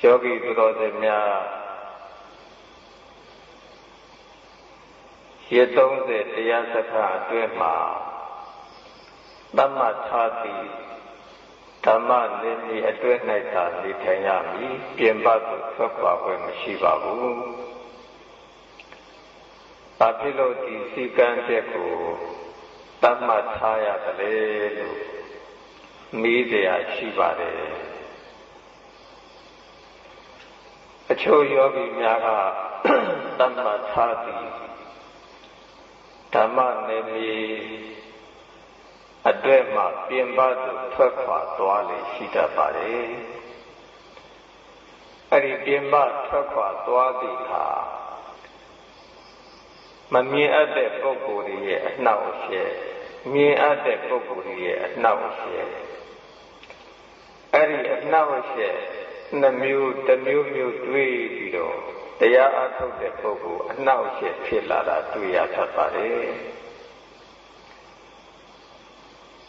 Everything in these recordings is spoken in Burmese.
ယောဂီသူတော်စင်များရက်30တရားစခန်းအတွင်းမှာသတ်မှတ်ထားသည့်ဓမ္မလင်းကြီးအတွင်း၌သာနေထိုင်ရမည်ပြင်ပသို့ထွက်ခွာခွင့်မရှိပါဘူး။ဘာဖြစ်လို့ဒီစည်းကမ်းချက်ကိုသတ်မှတ်ထားရတယ်လို့မေးကြရရှိပါတယ်။အချို့ယောဂီများကသတ်မှတ်ထားသည့်ဓမ္မနယ်မြေအတွက်မှပြင်ပသို့ထွက်ခွာသွားလေရှိတတ်ပါတယ်။အဲ့ဒီပြင်ပထွက်ခွာသွားသည့်အခါမမြင်အပ်တဲ့ပုဂ္ဂိုလ်ရဲ့အနှောက်အယှက်မြင်အပ်တဲ့ပုဂ္ဂိုလ်ရဲ့အနှောက်အယှက်အဲ့ဒီအနှောက်အယှက်နှမျိုးတစ်မျိုးမျိုးတွေးပြီးတော့တရားအထုတ်တဲ့ပုဂ္ဂိုလ်အနှောက်အယှက်ဖြစ်လာတာတွေ့ရတတ်ပါတယ်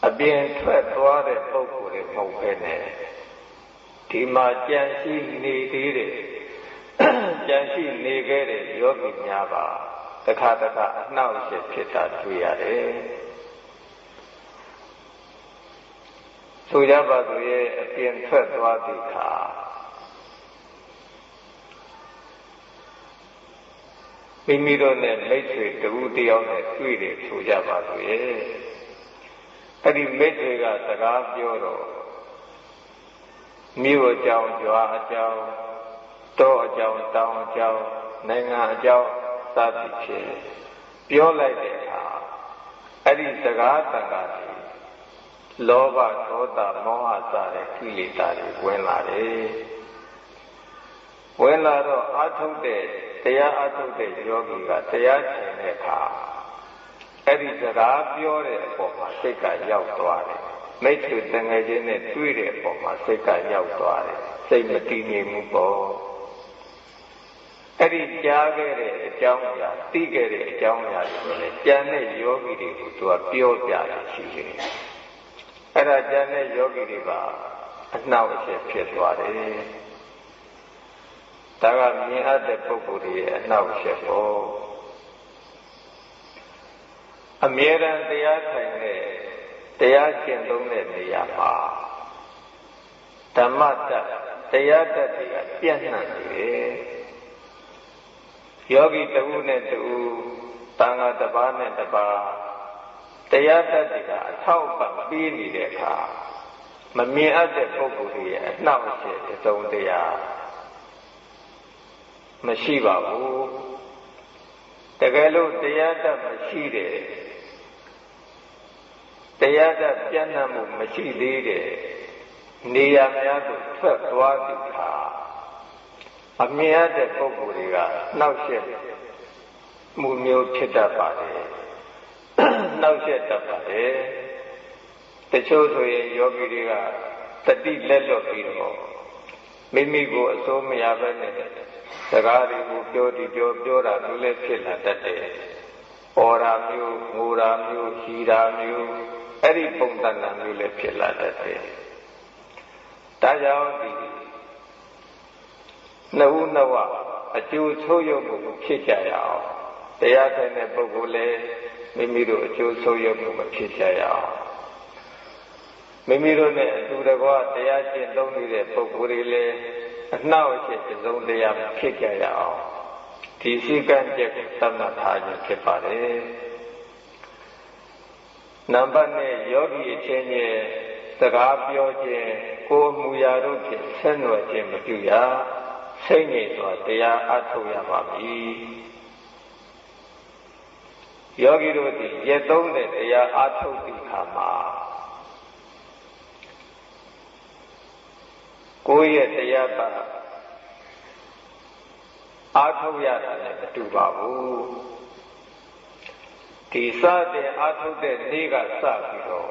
အပြင်ထွက်သွားတဲ့ပုဂ္ဂိုလ်တွေမဟုတ်ဘဲနဲ့ဒီမှာကြံရှိနေသေးတယ်ကြံရှိနေခဲ့တဲ့ယောဂီများပါတခါတခါအနှောက်အယှက်ဖြစ်တာတွေ့ရတယ်ဆိုကြပါစို့ရဲ့အပြင်ထွက်သွားသည့်အခါမိမိတို့နဲ့မိတ်ဆွေတဦးတယောက်နဲ့တွေ့တယ်ဆိုကြပါစို့ရဲ့အဲ့ဒီမိတ်ဆွေကစကားပြောတော့မြို့အကြောင်း၊ရွာအကြောင်း၊တောအကြောင်း၊တောင်အကြောင်း၊နိုင်ငံအကြောင်းစသည်ဖြင့်ပြောလိုက်တဲ့အခါအဲ့ဒီစကားတန်ခါတွေလောဘဒေါသမောဟစတဲ့ကိလေသာတွေဝင်လာတယ်ဝင်လာတော့အာထုတ်တဲ့တရားအထုတ်တဲ့ယောဂီကတရားကျင့်တဲ့အခါအဲ့ဒီစကားပြောတဲ့အပေါ်မှာစိတ်ကရောက်သွားတယ်မိတ်ဆွေတငယ်ချင်းနဲ့တွေ့တဲ့အပေါ်မှာစိတ်ကရောက်သွားတယ်စိတ်မတည်ငြိမ်မှုပေါ့အဲ့ဒီကြားခဲ့တဲ့အကြောင်းအရာသိခဲ့တဲ့အကြောင်းအရာတွေလည်းကြံတဲ့ယောဂီတွေကိုသူကပြောပြတာရှိတယ်အဲ့ဒါကြံတဲ့ယောဂီတွေကအနှောက်အယှက်ဖြစ်သွားတယ်ဒါကမြင်အပ်တဲ့ပုဂ္ဂိုလ်ရဲ့အနှောက်အယှက်ပေါ့အမြဲတမ်းတရားထိုင်တဲ့တရားကျင့်သုံးတဲ့နေရာမှာဓမ္မတတ်တရားတတ်တွေကပြန့်နှံ့နေတယ်ယောဂီတဦးနဲ့တဦးသံဃာတစ်ပါးနဲ့တစ်ပါးတရားတတ်တွေကအထောက်အပံ့ပေးနေတဲ့အခါမမြင်အပ်တဲ့ပုဂ္ဂိုလ်ရဲ့အနှောက်အယှက်တစ်စုံတရာမရှိပါဘူးတကယ်လို့တရားတတ်မရှိတဲ့တရားတတ်ပြန့်နှံ့မှုမရှိသေးတဲ့နေရာများသို့ထွက်သွားသည့်အခါအမြင်ရတဲ့ပုဂ္ဂိုလ်တွေကနှောက်ယှက်မှုမျိုးဖြစ်တတ်ပါတယ်နှောက်ယှက်တတ်ပါတယ်တချို့ဆိုရင်ယောဂီတွေကတတိလက်လွတ်ပြီးတော့မိမိကိုအစိုးမရဘဲနဲ့စကားတွေကိုပြောတာမျိုးလည်းဖြစ်လာတတ်တယ်။အော်တာမျိုးငိုတာမျိုးဟီတာမျိုးအဲ့ဒီပုံသဏ္ဍာန်မျိုးလည်းဖြစ်လာတတ်တယ်။ဒါကြောင့်ဒီနှစ်ဦးနှစ်ဝအကျိုးဆိုးရုံမှုဖြစ်ကြရအောင်တရားထိုင်တဲ့ပုဂ္ဂိုလ်လည်းမိမိတို့အကျိုးဆိုးရုံမှုမဖြစ်ကြရအောင်မိမိတို့နဲ့အတူတကွတရားကျင့်သုံးနေတဲ့ပုဂ္ဂိုလ်တွေလည်းအနှောက်အယှက်တစ်စုံတရာဖြစ်ကြရအောင်ဒီစည်းကမ်းချက်ကိုသတ်မှတ်ထားခြင်းဖြစ်ပါတယ်နံပါတ်2ယောဂီအချင်းချင်းစကားပြောခြင်းကိုယ်အမူအရာတို့ဖြင့်ဆက်နွယ်ခြင်းမပြုရစိတ်ငြိမ်စွာတရားအထုတ်ရပါမည်ယောဂီတို့သည်ရက်သုံးတဲ့တရားအထုတ်သည့်အခါမှာကိုယ့်ရဲ့တရားပါအားထုတ်ရတာလည်းမတူပါဘူးဒီစတဲ့အားထုတ်တဲ့နေ့ကစပြီးတော့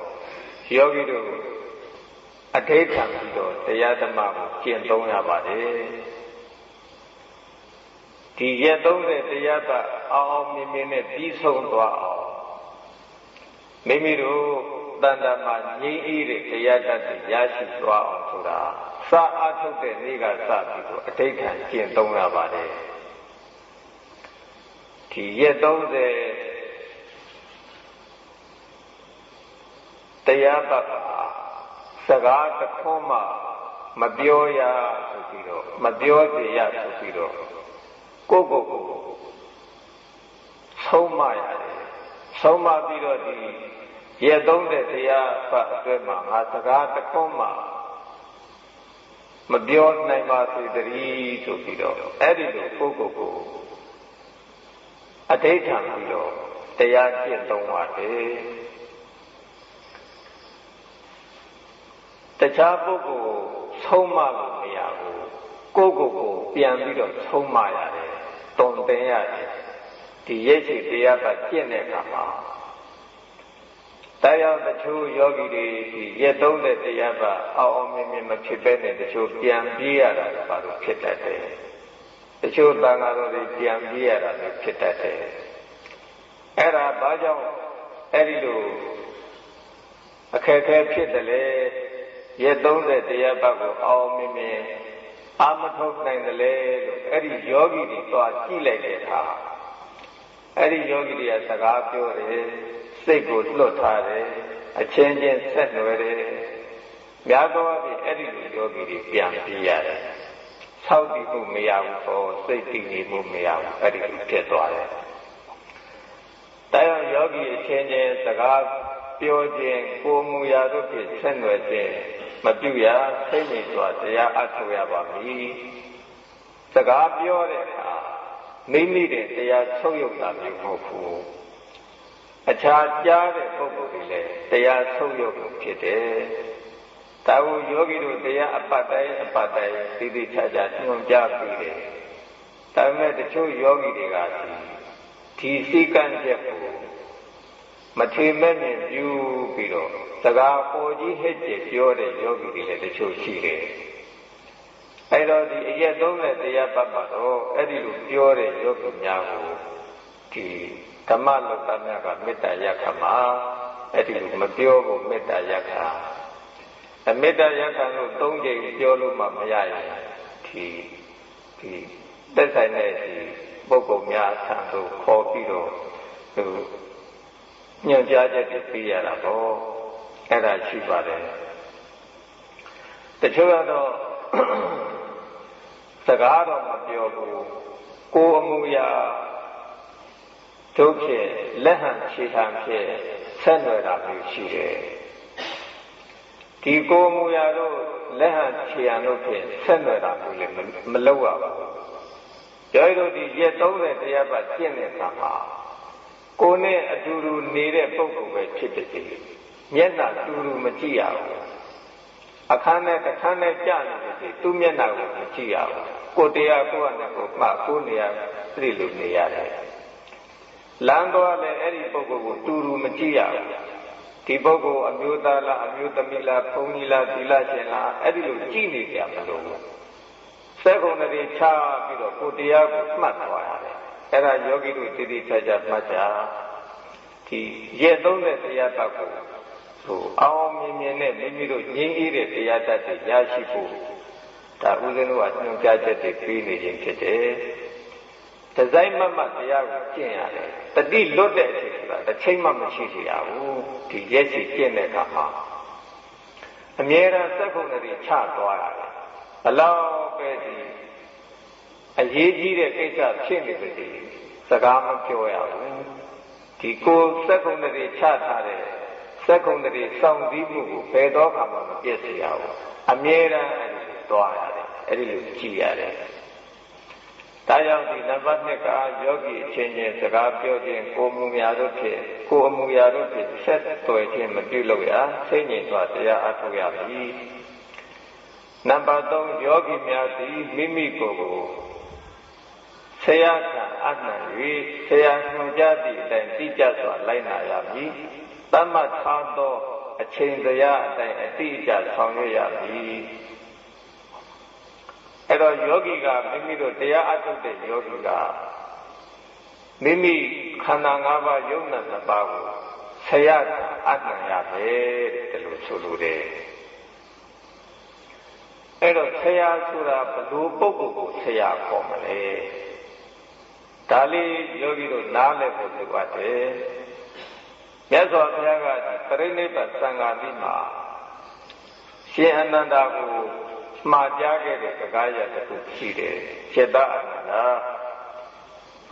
ယောဂီတို့အဋ္ဌိခံပြီးတော့တရားဓမ္မကိုကျင့်သုံးရပါတယ်ဒီရက်သုံးတဲ့တရားပါအောင်မြင်မြင်နဲ့ပြီးဆုံးသွားအောင်မိမိတို့တဏ္ဍာမှာငြိမ်းအေးတဲ့တရားတတ်ရရှိသွားအောင်ဆိုတာစ စာအားထုတ်တဲ့နေ့ကစပြီးတော့အဋ္ဌံကျင့်သုံးရပါတယ်ဒီရက်30တရားပတ်ပါစကားတစ်ခွန်းမှမပြောရဆိုပြီးတော့မပြောစေရဆိုပြီးတော့ကိုဆုံးမရတယ်ဆုံးမပြီးတော့ဒီရက်30တရားပတ်အတွင်းမှာငါစကားတစ်ခွန်းမှမပြောနိုင်ပါစေတည်းဆိုပြီးတော့အဲ့ဒီလိုကိုအဋ္ဌံပြီးတော့တရားကျင့်သုံးပါတယ်တခြားပုဂ္ဂိုလ်ဆုံးမလို့မရဘူးကိုပြန်ပြီးတော့ဆုံးမရတယ်တုံတင်ရတယ်ဒီရက်ရှိတရားပတ်ကျင့်တဲ့အခါမှာတရားတချို့ယောဂီတွေဒီရက်30တရားပတ်အောင်မြင်မဖြစ်ပဲနဲ့တချို့ပြန်ပြေးရတာဘာလို့ဖြစ်တတ်တယ်တချို့သံဃာတော်တွေပြန်ပြေးရတာလည်းဖြစ်တတ်တယ်အဲ့ဒါဘာကြောင့်အဲ့ဒီလိုအခက်အခဲဖြစ်တယ်လေရက်30တရားပတ်ကိုအောင်မြင်အာမထုတ်နိုင်တယ်လေလို့အဲ့ဒီယောဂီတွေသွားကြည့်လိုက်တဲ့အခါအဲ့ဒီယောဂီတွေကစကားပြောတယ်စိတ်ကိုလွတ်ထားတယ်အချင်းချင်းဆက်နွယ်တယ်များသောအားဖြင့်အဲ့ဒီလိုယောဂီတွေပြန်ပြေးရတယ်ဆောက်တည်မှုမရဘူးပေါ့စိတ်တည်နေမှုမရဘူးအဲ့ဒီလိုဖြစ်သွားတယ်တရားယောဂီအချင်းချင်းစကားပြောခြင်းကိုမူရာတို့ဖြင့်ဆက်နွယ်ခြင်းမပြုရစိတ်နေစွာတရားအထုတ်ရပါမည်စကားပြောတဲ့အခါမိမိတဲ့တရားဆုံးယုတ်တာမျိုးမဟုတ်ဘူးအခြားကြားတဲ့ပုဂ္ဂိုလ်တွေလည်းတရားဆုံးယုတ်မှုဖြစ်တယ်ဒါကိုယောဂီတို့တရားအပတ်တိုင်းသိသိချာချာညွှန်ကြားပြီးတယ်ဒါပေမဲ့တချို့ယောဂီတွေကဒီစည်းကမ်းချက်ကိုမထေမဲ့မြင်ပြုပြီးတော့စကားပေါ်ကြီးဟစ်ကြပြောတဲ့ယောဂီတွေလည်းတချို့ရှိတယ်အဲ့တော့ဒီအရက်30တရားပတ်မှာတော့အဲ့ဒီလိုပြောတဲ့ယောဂီများကိုဒီဓမ္မလောကများကမေတ္တာရက်ခမှာအဲ့ဒီလိုမပြောဘူးမေတ္တာရက်ခမေတ္တာရက်ခလို့3ကြိမ်ပြောလို့မှမရရင်ဒီသက်ဆိုင်တဲ့ဒီပုဂ္ဂိုလ်များဆံတို့ခေါ်ပြီးတော့ညွှန်ကြားချက်တွေပေးရတာပေါ့အဲ့ဒါရှိပါတယ်တချို့ကတော့စကားတော့မပြောဘူးကိုယ်အမူအရာတို့ဖြင့်လက်ဟန်ခြေဟန်ဖြင့်ဆက်နွယ်တာမျိုးရှိတယ်ဒီကိုယ်အမူအရာတို့လက်ဟန်ခြေဟန်တို့ဖြင့်ဆက်နွယ်တာမျိုးလည်းမလုပ်ရပါဘူးကျော်တို့ဒီရက်30တရားပတ်ကျင့်တဲ့အခါမှာကိုယ်နဲ့အတူတူနေတဲ့ပုဂ္ဂိုလ်ပဲဖြစ်တဲ့မျက်နှာတူတူမကြည့်ရဘူးအခန်းနဲ့တစ်ခန်းနဲ့ကြာနေတယ်သူ့မျက်နှာကိုမကြည့်ရဘူးကိုယ်တရားကိုယ်နဲ့ကိုယ်မှကိုယ်နေရာပြည့်လို့နေရတယ်လမ်းသွားလည်းအဲ့ဒီပုဂ္ဂိုလ်ကိုတူတူမကြည့်ရဘူးဒီပုဂ္ဂိုလ်အမျိုးသားလားအမျိုးသမီးလားဘုန်းကြီးလားသီလရှင်လားအဲ့ဒီလိုကြည့်နေကြမလို့စက်ကုန်တွေချပြီးတော့ကိုယ်တရားကိုမှတ်သွားရတယ်အဲ့ဒါယောဂီတို့တည်တည်ချာချာမှတ်ကြဒီရက်30တရားပတ်ကိုအောင်မြင်နဲ့မိမိတို့ငြိမ်းအေးတဲ့တရားတတ်တွေရရှိဖို့ဒါဦးဇင်းတို့ကညွှန်ကြားချက်တွေပေးနေခြင်းဖြစ်တယ်။ဒီဇိုင်းမတ်တရားကိုကျင့်ရတယ်။တတိလွတ်တဲ့အချိန်ဆိုတာတစ်ချိန်မှမရှိစေရဘူး။ဒီရက်ရှိကျင့်တဲ့အခါမှာအမြဲတမ်းစက်ကုန်တွေချသွားရတယ်။ဘလောက်ပဲဒီအရေးကြီးတဲ့ကိစ္စဖြစ်နေပြီစကားမပြောရဘူး။ဒီကိုစက်ကုန်တွေချထားတဲ့စက်ကုန်တွေစောင့်စည်းမှုကိုဘယ်တော့မှမပြည့်စေရဘူးအမြဲတမ်းအဲ့ဒီသွားရတယ်အဲ့ဒီလိုကြည့်ရတယ်ဒါကြောင့်ဒီနံပါတ်2ကယောဂီအချင်းချင်းစကားပြောခြင်းကိုယ်အမူအရာတို့ဖြင့်ဆက်သွယ်ခြင်းမပြုလို့ရစိတ်ငြိမ်စွာတရားအထုတ်ရမည်နံပါတ်3ယောဂီများသည်မိမိကိုယ်ကိုဆရာကအနှံ၍ဆရာညွှန်ကြားသည့်အတိုင်းတိကျစွာလိုက်နာရမည်တမတ်ထားသောအချိန်တရားအတိုင်းအတိအကျဆောင်ရွက်ရမည်အဲ့တော့ယောဂီကမိမိတို့တရားအထုတ်တဲ့ယောဂီကမိမိခန္ဓာ၅ပါးယုံနာ၅ပါးကိုဆရာအနှံရမယ်တဲ့လို့ဆိုလိုတယ် အဲ့တော့ဆရာဆိုတာဘယ်လိုပုဂ္ဂိုလ်ကိုဆရာခေါ်မလဲဒါလေးယောဂီတို့နားလည်ဖို့လိုအပ်တယ်မြတ်စွာဘုရားကပရိနိဗ္ဗာန်သံဃာတိမှာရှင်အနန္ဒာကိုမှားကြားခဲ့တဲ့စကားရတစ်ခုရှိတယ်စေတအနန္ဒာ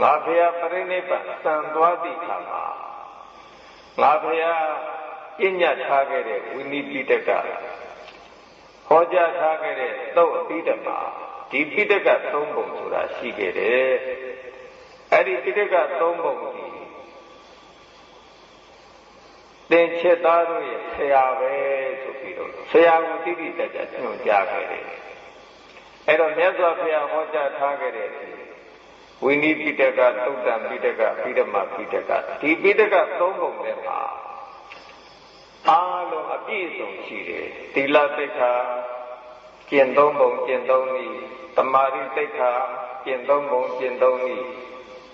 ငါဘုရားပရိနိဗ္ဗာန်သံသွားသည့်အခါမှာငါဘုရားပြညတ်ထားခဲ့တဲ့ဝိနည်းပိဋကဟောကြားထားခဲ့တဲ့သုတ်အပိဓမ္မာဒီပိဋကသုံးပုံဆိုတာရှိခဲ့တယ်အဲ့ဒီပိဋကသုံးပုံကြီးသင်္ချစ်သားတို့ရဲ့ဆရာပဲဆိုပြီးတော့ဆရာကိုတိတိကျကျညွှန်ကြားခဲ့တယ်အဲ့တော့မြတ်စွာဘုရားဟောကြားထားခဲ့တဲ့ဝိနည်းပိဋကသုတ်တံပိဋကပိဓမ္မာပိဋကဒီပိဋကသုံးပုံထဲမှာအားလုံးအပြည့်စုံရှိတယ်သီလသိက္ခာကျင့်သုံးပုံကျင့်သုံးနည်းသမာဓိသိက္ခာကျင့်သုံးပုံကျင့်သုံးနည်း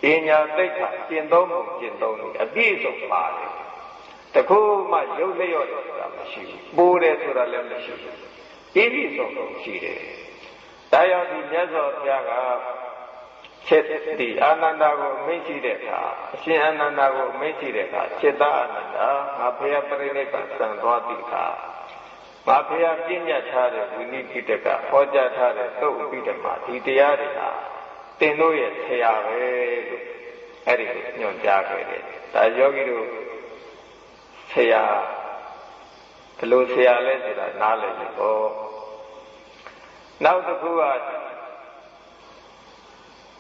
ပညာသိက္ခာကျင့်သုံးပုံကျင့်သုံးနည်းအပြည့်စုံပါတယ်တခုမှရုပ်လျော့တယ်ဆိုတာမရှိဘူးပိုးတယ်ဆိုတာလည်းမရှိဘူးပြည့်ပြည့်စုံစုံရှိတယ်ဒါကြောင့်ဒီမြတ်စွာဘုရားကချက်ဒီအာနန္ဒာကိုမိတ်ရှိတဲ့အခါအရှင်အာနန္ဒာကိုမိတ်ရှိတဲ့အခါစေတအာနန္ဒာငါဘုရားပရိနိဗ္ဗာန်သံသွားသည့်အခါငါဘုရားပြညတ်ထားတဲ့ဝိနည်းပိဋကဟောကြားထားတဲ့သုတ်ပိဋကမှာဒီတရားတွေဟာသင်တို့ရဲ့ဆရာပဲလို့အဲ့ဒီညွှန်ကြားခဲ့တယ်ဒါယောဂီတို့ဆရာဘယ်လိုဆရာလဲဆိုတာနားလည်ပြီပေါ့နောက်တစ်ခုက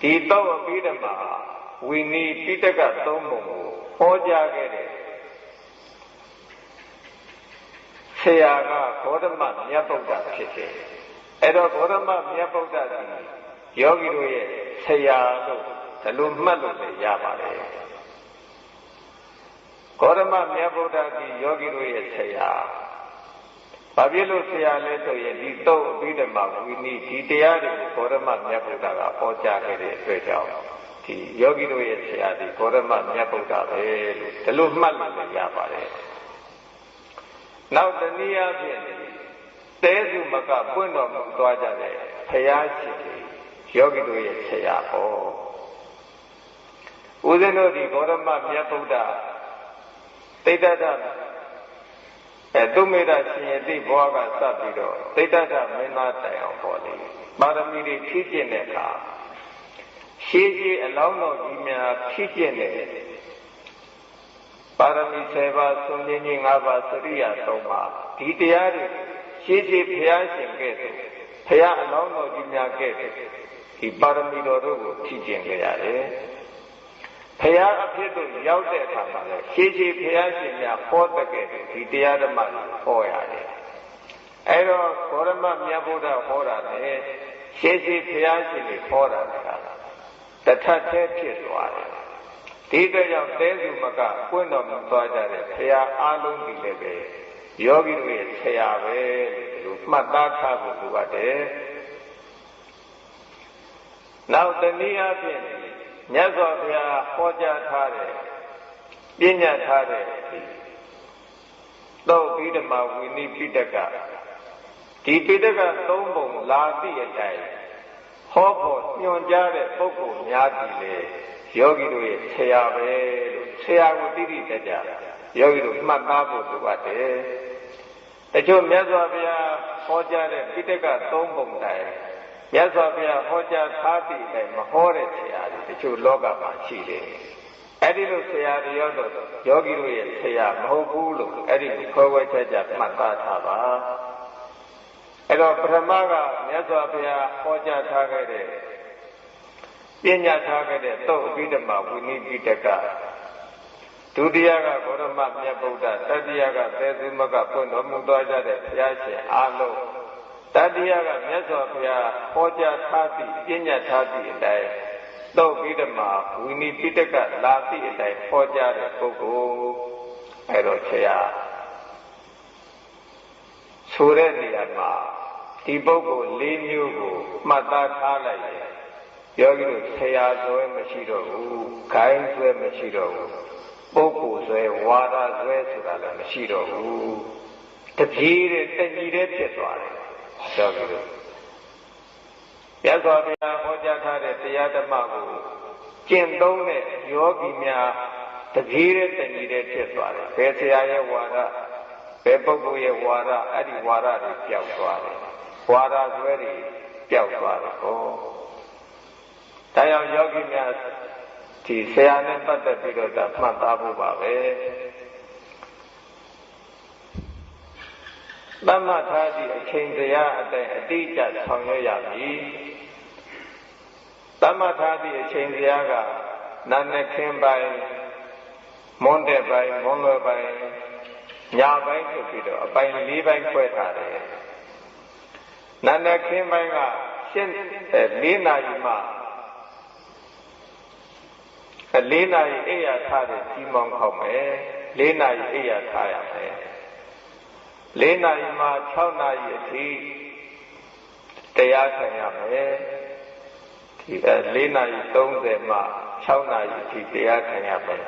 ဒီတော့အပိဓမ္မာဝိနည်းပိဋကသုံးပုံကိုဟောကြားခဲ့တဲ့ဆရာကဂေါတမမြတ်ဗုဒ္ဓဖြစ်တယ်အဲ့တော့ဂေါတမမြတ်ဗုဒ္ဓဒီယောဂီတို့ရဲ့ဆရာလို့ဒီလိုမှတ်လို့လည်းရပါတယ်ဂေါတမမြတ်ဗုဒ္ဓဒီယောဂီတို့ရဲ့ဆရာဘာဖြစ်လို့ဆရာလဲဆိုရင်ဒီတော့အပိဓမ္မာဝိနည်းဒီတရားတွေကိုဂေါတမမြတ်ဗုဒ္ဓကဟောကြားခဲ့တဲ့အတွက်ကြောင့်ဒီယောဂီတို့ရဲ့ဆရာဒီဂေါတမမြတ်ဗုဒ္ဓပဲလို့ဒီလိုမှတ်လို့လည်းရပါတယ်နောက်တနည်းအားဖြင့်တဲစုမကပွင့်တော်မူသွားကြတဲ့ဘုရားရှင်ယောဂီတို့ရဲ့ဆရာဟောဦးဇင်းတို့ဒီဂေါတမမြတ်ဗုဒ္ဓသိတ္တသုမေတ္တရှင်ယတိဘဝကစပြီးတော့သိတ္တမင်းသားတိုင်အောင်ပေါ်လေပါရမီတွေဖြည့်ကျင့်တဲ့အခါရှေးရှေးအလောင်းတော်ကြီးများဖြည့်ကျင့်တဲ့ပါရမီ7ပါးသုံးခြင်းကြီး5ပါးစရိယာ3ပါးဒီတရားတွေရှေးရှေးဘုရားရှင်ကဲ့သို့ဘုရားအလောင်းတော်ကြီးများကဲ့သို့ဒီပါရမီတော်တို့ကိုဖြည့်ကျင့်ကြရတယ်ဘုရားအဖြစ်တို့ရောက်တဲ့အခါမှာလည်းရှေးရှေးဘုရားရှင်များဟောတဲ့ကဲ့သို့ဒီတရားဓမ္မကိုဟောရတယ်အဲတော့ဂေါတမမြတ်ဗုဒ္ဓဟောတာနဲ့ရှေးရှေးဘုရားရှင်တွေဟောတာကတထပ်သေးဖြစ်သွားတယ်ဒီအတွက်ကြောင့်တဲစုမကပွင့်တော်မူသွားကြတဲ့ဆရာအားလုံးဒီလည်းပဲယောဂီတို့ရဲ့ဆရာပဲလို့မှတ်သားထားဖို့လိုပါတယ်နောက်တနည်းအားဖြင့်မြတ်စွာဘုရားဟောကြားထားတဲ့ပညာထားတဲ့သုတ်ပိဓမ္မာဝိနည်းပိဋကဒီပိဋကသုံးပုံလာသည့်အတိုင်းဟောဖို့ညွှန်ကြားတဲ့ပုဂ္ဂိုလ်များသည်လေယောဂီတို့ရဲ့ဆရာပဲလို့ဆရာကိုတိတိကျကျယောဂီတို့မှတ်သားဖို့လိုအပ်တယ်တချို့မြတ်စွာဘုရားဟောကြားတဲ့ပိဋကသုံးပုံတိုင်းမြတ်စွာဘုရားဟောကြားထားသည့်အတိုင်းမဟောတဲ့ဆရာတွေတချို့လောကမှာရှိတယ်အဲ့ဒီလိုဆရာတွေရောတော့ယောဂီတို့ရဲ့ဆရာမဟုတ်ဘူးလို့အဲ့ဒီခွဲဝဲချက်ချက်မှတ်သားထားပါအဲ့တော့ပထမကမြတ်စွာဘုရားဟောကြားထားခဲ့တဲ့ပညာထားခဲ့တဲ့သုတ်အပိဓမ္မာဝိနည်းပိဋကဒုတိယကဂေါတမမြတ်ဗုဒ္ဓတတိယကသေသုမကပွင့်တော်မူသွားကြတဲ့ဘုရားရှင်အားလုံးတတိယကမြတ်စွာဘုရားဟောကြားထားသည့်ပညာထားသည့်အတိုင်းသုတ်ပိဓမ္မာဝိနည်းပိဋကလာသည့်အတိုင်းဟောကြားတဲ့ပုဂ္ဂိုလ်အဲ့တော့ဆရာဆိုတဲ့နေရာမှာဒီပုဂ္ဂိုလ်၄မျိုးကိုမှတ်သားထားလိုက်ရင်ယောဂီတို့ဆရာဆွဲမရှိတော့ဘူးဂိုင်းဆွဲမရှိတော့ဘူးပုဂ္ဂိုလ်ဆွဲဝါဒဆွဲဆိုတာလည်းမရှိတော့ဘူးတပြေးတဲ့တညီတဲ့ဖြစ်သွားတယ်ယောဂီတို့ ရသော်ဘုရားဟောကြားထားတဲ့တရားဓမ္မကိုကျင့်သုံးတဲ့ယောဂီများတကြီးတဲ့တဏီတဲ့ဖြစ်သွားတယ်ဘယ်ဆရာရဲ့ဝါဒဘယ်ပုဂ္ဂိုလ်ရဲ့ဝါဒအဲ့ဒီဝါဒတွေပျောက်သွားတယ်ဝါဒဆွဲတွေပျောက်သွားတယ်ဟောဒါကြောင့်ယောဂီများဒီဆရာနဲ့ပတ်သက်ပြီးတော့ဒါမှတ်သားဖို့ပါပဲသတ်မှတ်ထားသည့်အချိန်တရားအတိုင်းအတိအကျဆောင်ရွက်ရမည်သတ်မှတ်ထားသည့်အချိန်တရားကနာနဲ့ခင်းပိုင်းမွန်းတဲ့ပိုင်းမွန်းလွယ်ပိုင်းညပိုင်းဆိုပြီးတော့အပိုင်း၄ပိုင်းခွဲထားတယ်နာနဲ့ခင်းပိုင်းက၄နာရီမှ၄နာရီအိယာထားတဲ့ကြီးမောင်းခေါက်မယ်၄နာရီအိယာထားရမယ်၄နာရီမှ6နာရီအထိတရားခံရမယ်ဒီ4နာရီ30မှ6နာရီအထိတရားခံရမယ်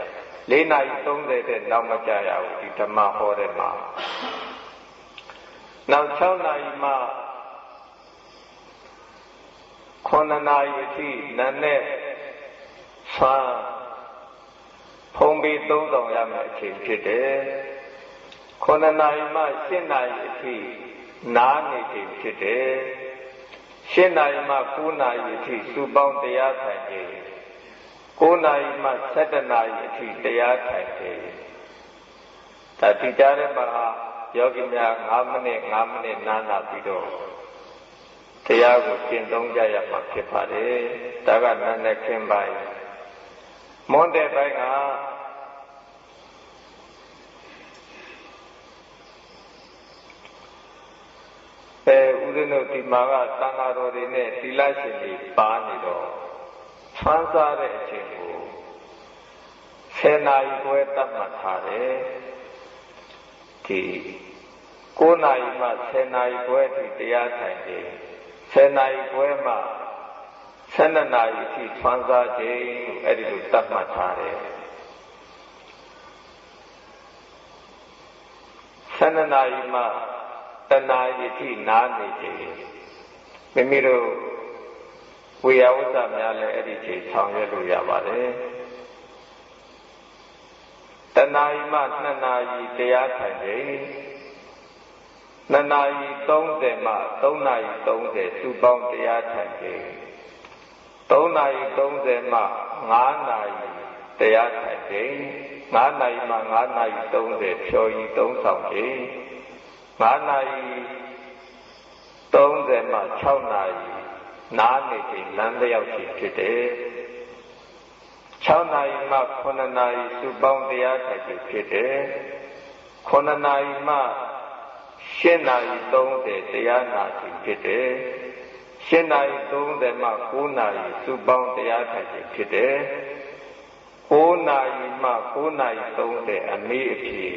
4နာရီ30တဲ့နောက်မကြရဘူးဒီဓမ္မဟောတဲ့မှာနောက်6နာရီမှ9နာရီအထိနာနဲ့ဆာဖုံးပြီး3000ရမယ်အချိန်ဖြစ်တယ်9နာရီမှ7နာရီအထိနားနေချိန်ဖြစ်တယ်7နာရီမှ9နာရီအထိစုပေါင်းတရားထိုင်ခြင်း9နာရီမှ17နာရီအထိတရားထိုင်ခြင်းဒါဒီကြားထဲမှာယောဂီများ5မိနစ်နားပြီးတော့တရားကိုကျင့်သုံးကြရမှာဖြစ်ပါတယ်ဒါကနာနဲ့ခင်းပိုင်းမွန်းတဲ့ပိုင်းကဦးဇင်းတို့ဒီမှာကသံဃာတော်တွေနဲ့သီလရှင်တွေပါနေတော့ဆန်းစားတဲ့အချိန်ကို10နာရီခွဲတတ်မှတ်ထားတယ်ဒီ9နာရီမှ10နာရီခွဲထိတရားထိုင်တယ်10နာရီခွဲမှ12နာရီထိဆန်းစားခြင်းအဲ့ဒီလိုတတ်မှတ်ထားတယ်12နာရီမှတဏှာယတိနားနေခြင်းမိမိတို့ဝေယဝတ္တများလည်းအဲ့ဒီချိန်ဆောင်ရွက်လို့ရပါတယ်တဏှာယမှ2နာရီတရားထိုင်ခြင်း2နာရီ30မှ3နာရီ30စုပေါင်းတရားထိုင်ခြင်း3နာရီ30မှ5နာရီတရားထိုင်ခြင်း5နာရီမှ5နာရီ30ဖြော်ရီ3ဆောင်ခြင်း5နာရီ30မှ6နာရီနားနေချိန်လမ်းလျောက်ခြင်းဖြစ်တယ်6နာရီမှ9နာရီစုပေါင်းတရားထိုင်ခြင်းဖြစ်တယ်9နာရီမှ10နာရီ30တရားနာခြင်းဖြစ်တယ်10နာရီ30မှ9နာရီစုပေါင်းတရားထိုင်ခြင်းဖြစ်တယ်9နာရီမှ9နာရီ30အမေးအဖြေ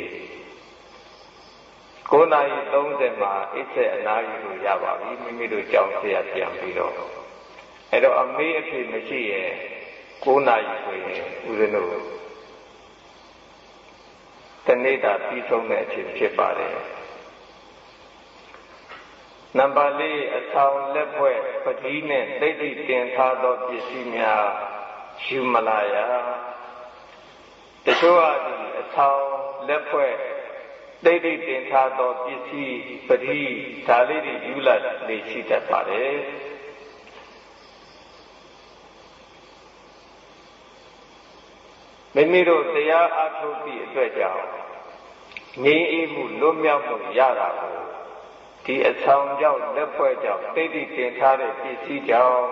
9နာရီ30မှာအိတ်ဆက်အနာယူလို့ရပါပြီမိမိတို့ကြောင်းဆရာပြန်ပြီးတော့အဲ့တော့အမေးအဖြေမရှိရဲ့9နာရီဆိုရင်ဦးဇင်းတို့တနေ့တာပြီးဆုံးတဲ့အချိန်ဖြစ်ပါတယ်နံပါတ်4အဆောင်လက်ဖွဲ့ပတိနဲ့သိတိတင်ထားသောပစ္စည်းများယူမလာရတချို့ကဒီအဆောင်လက်ဖွဲ့သိတိတင်ထားသောပစ္စည်းပတိဒါလေးတွေယူလာနေရှိတတ်ပါတယ်မိမိတို့တရားအားထုတ်သည့်အတွက်ကြောင့်ငြိမ်းအေးမှုလွတ်မြောက်မှုရတာကိုဒီအဆောင်ကြောင့်လက်ဖွဲ့ကြောင့်သိတိတင်ထားတဲ့ပစ္စည်းကြောင့်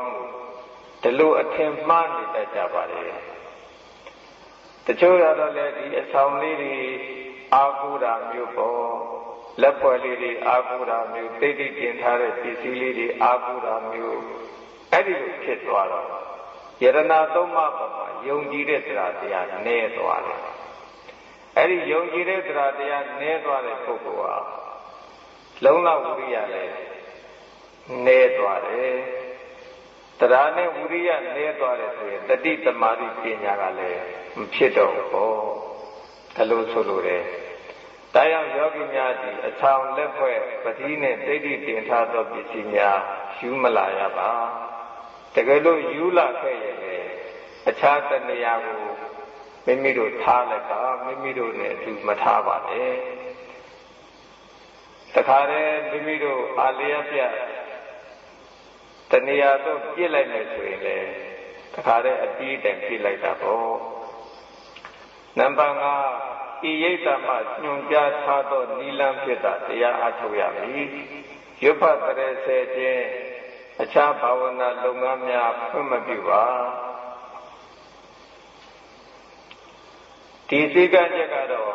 ဒီလိုအထင်မှားနေတတ်ကြပါလေတချို့ရတော့လေဒီအဆောင်လေးတွေအာဟုရာမျိုးပေါ့လက်ဖွဲ့လေးတွေအာဟုရာမျိုးသိတိတင်ထားတဲ့ပစ္စည်းလေးတွေအာဟုရာမျိုးအဲ့ဒီလိုဖြစ်သွားတော့ယရဏသုံးပါးပေါ်မှာယုံကြည်တဲ့တရားနည်းသွားတယ်အဲ့ဒီယုံကြည်တဲ့တရားနည်းသွားတဲ့ပုဂ္ဂိုလ်ဟာလုံလဝိရိယလည်းနည်းသွားတယ်တရားနဲ့ဝိရိယနည်းသွားတယ်ဆိုရင်တတိတမာတိပညာကလည်းမဖြစ်တော့ဘူးပေါ့ဒါလို့ဆိုလိုတယ်တရားယောဂီများဒီအဆောင်လက်ဖွဲ့ပတိနဲ့သိတိတင်ထားသောပစ္စည်းများယူမလာရပါ တကယ်လို့ယူလာခဲ့ရင်လည်းအခြားတနေရာကိုမိမိတို့ထားလိုက်ပါမိမိတို့နဲ့အတူမထားပါနဲ့တခါတည်းမိမိတို့အာလျက်ပြတနေရာတော့ပြစ်လိုက်မယ်ဆိုရင်လည်းတခါတည်းအပြီးတိုင်ပြစ်လိုက်တာပေါ့နံပါတ်5ဤရိတ်တမညွန်ကြားထားသောနိလန်းဖြစ်တာတရားအထုတ်ရမည်ရွတ်ဖတ်တဲ့ဆယ်ခြင်းအခြားဘာဝနာလုပ်ငန်းများဖွင့်မပြုပါဒီစည်းကမ်းချက်ကတော့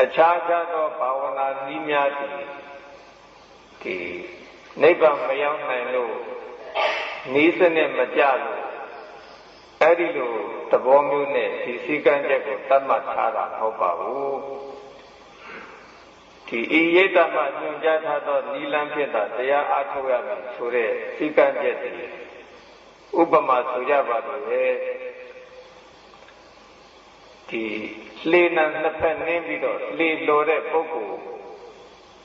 အခြားသောဘာဝနာနည်းများဒီနိဗ္ဗာန်မရောက်နိုင်လို့နည်းစနစ်မကြလို့အဲ့ဒီလိုသဘောမျိုးနဲ့ဒီစည်းကမ်းချက်ကိုသတ်မှတ်ထားတာမဟုတ်ပါဘူးဒီဤရိတ်တမညွှန်ကြားထားသောနိလန်းဖြစ်တာတရားအားထုတ်ရမယ်ဆိုတဲ့စည်းကမ်းချက်တွေဥပမာဆိုကြပါလို့လေဒီလှေနံနှစ်ဖက်နင်းပြီးတော့လှေလိုတဲ့ပုဂ္ဂိုလ်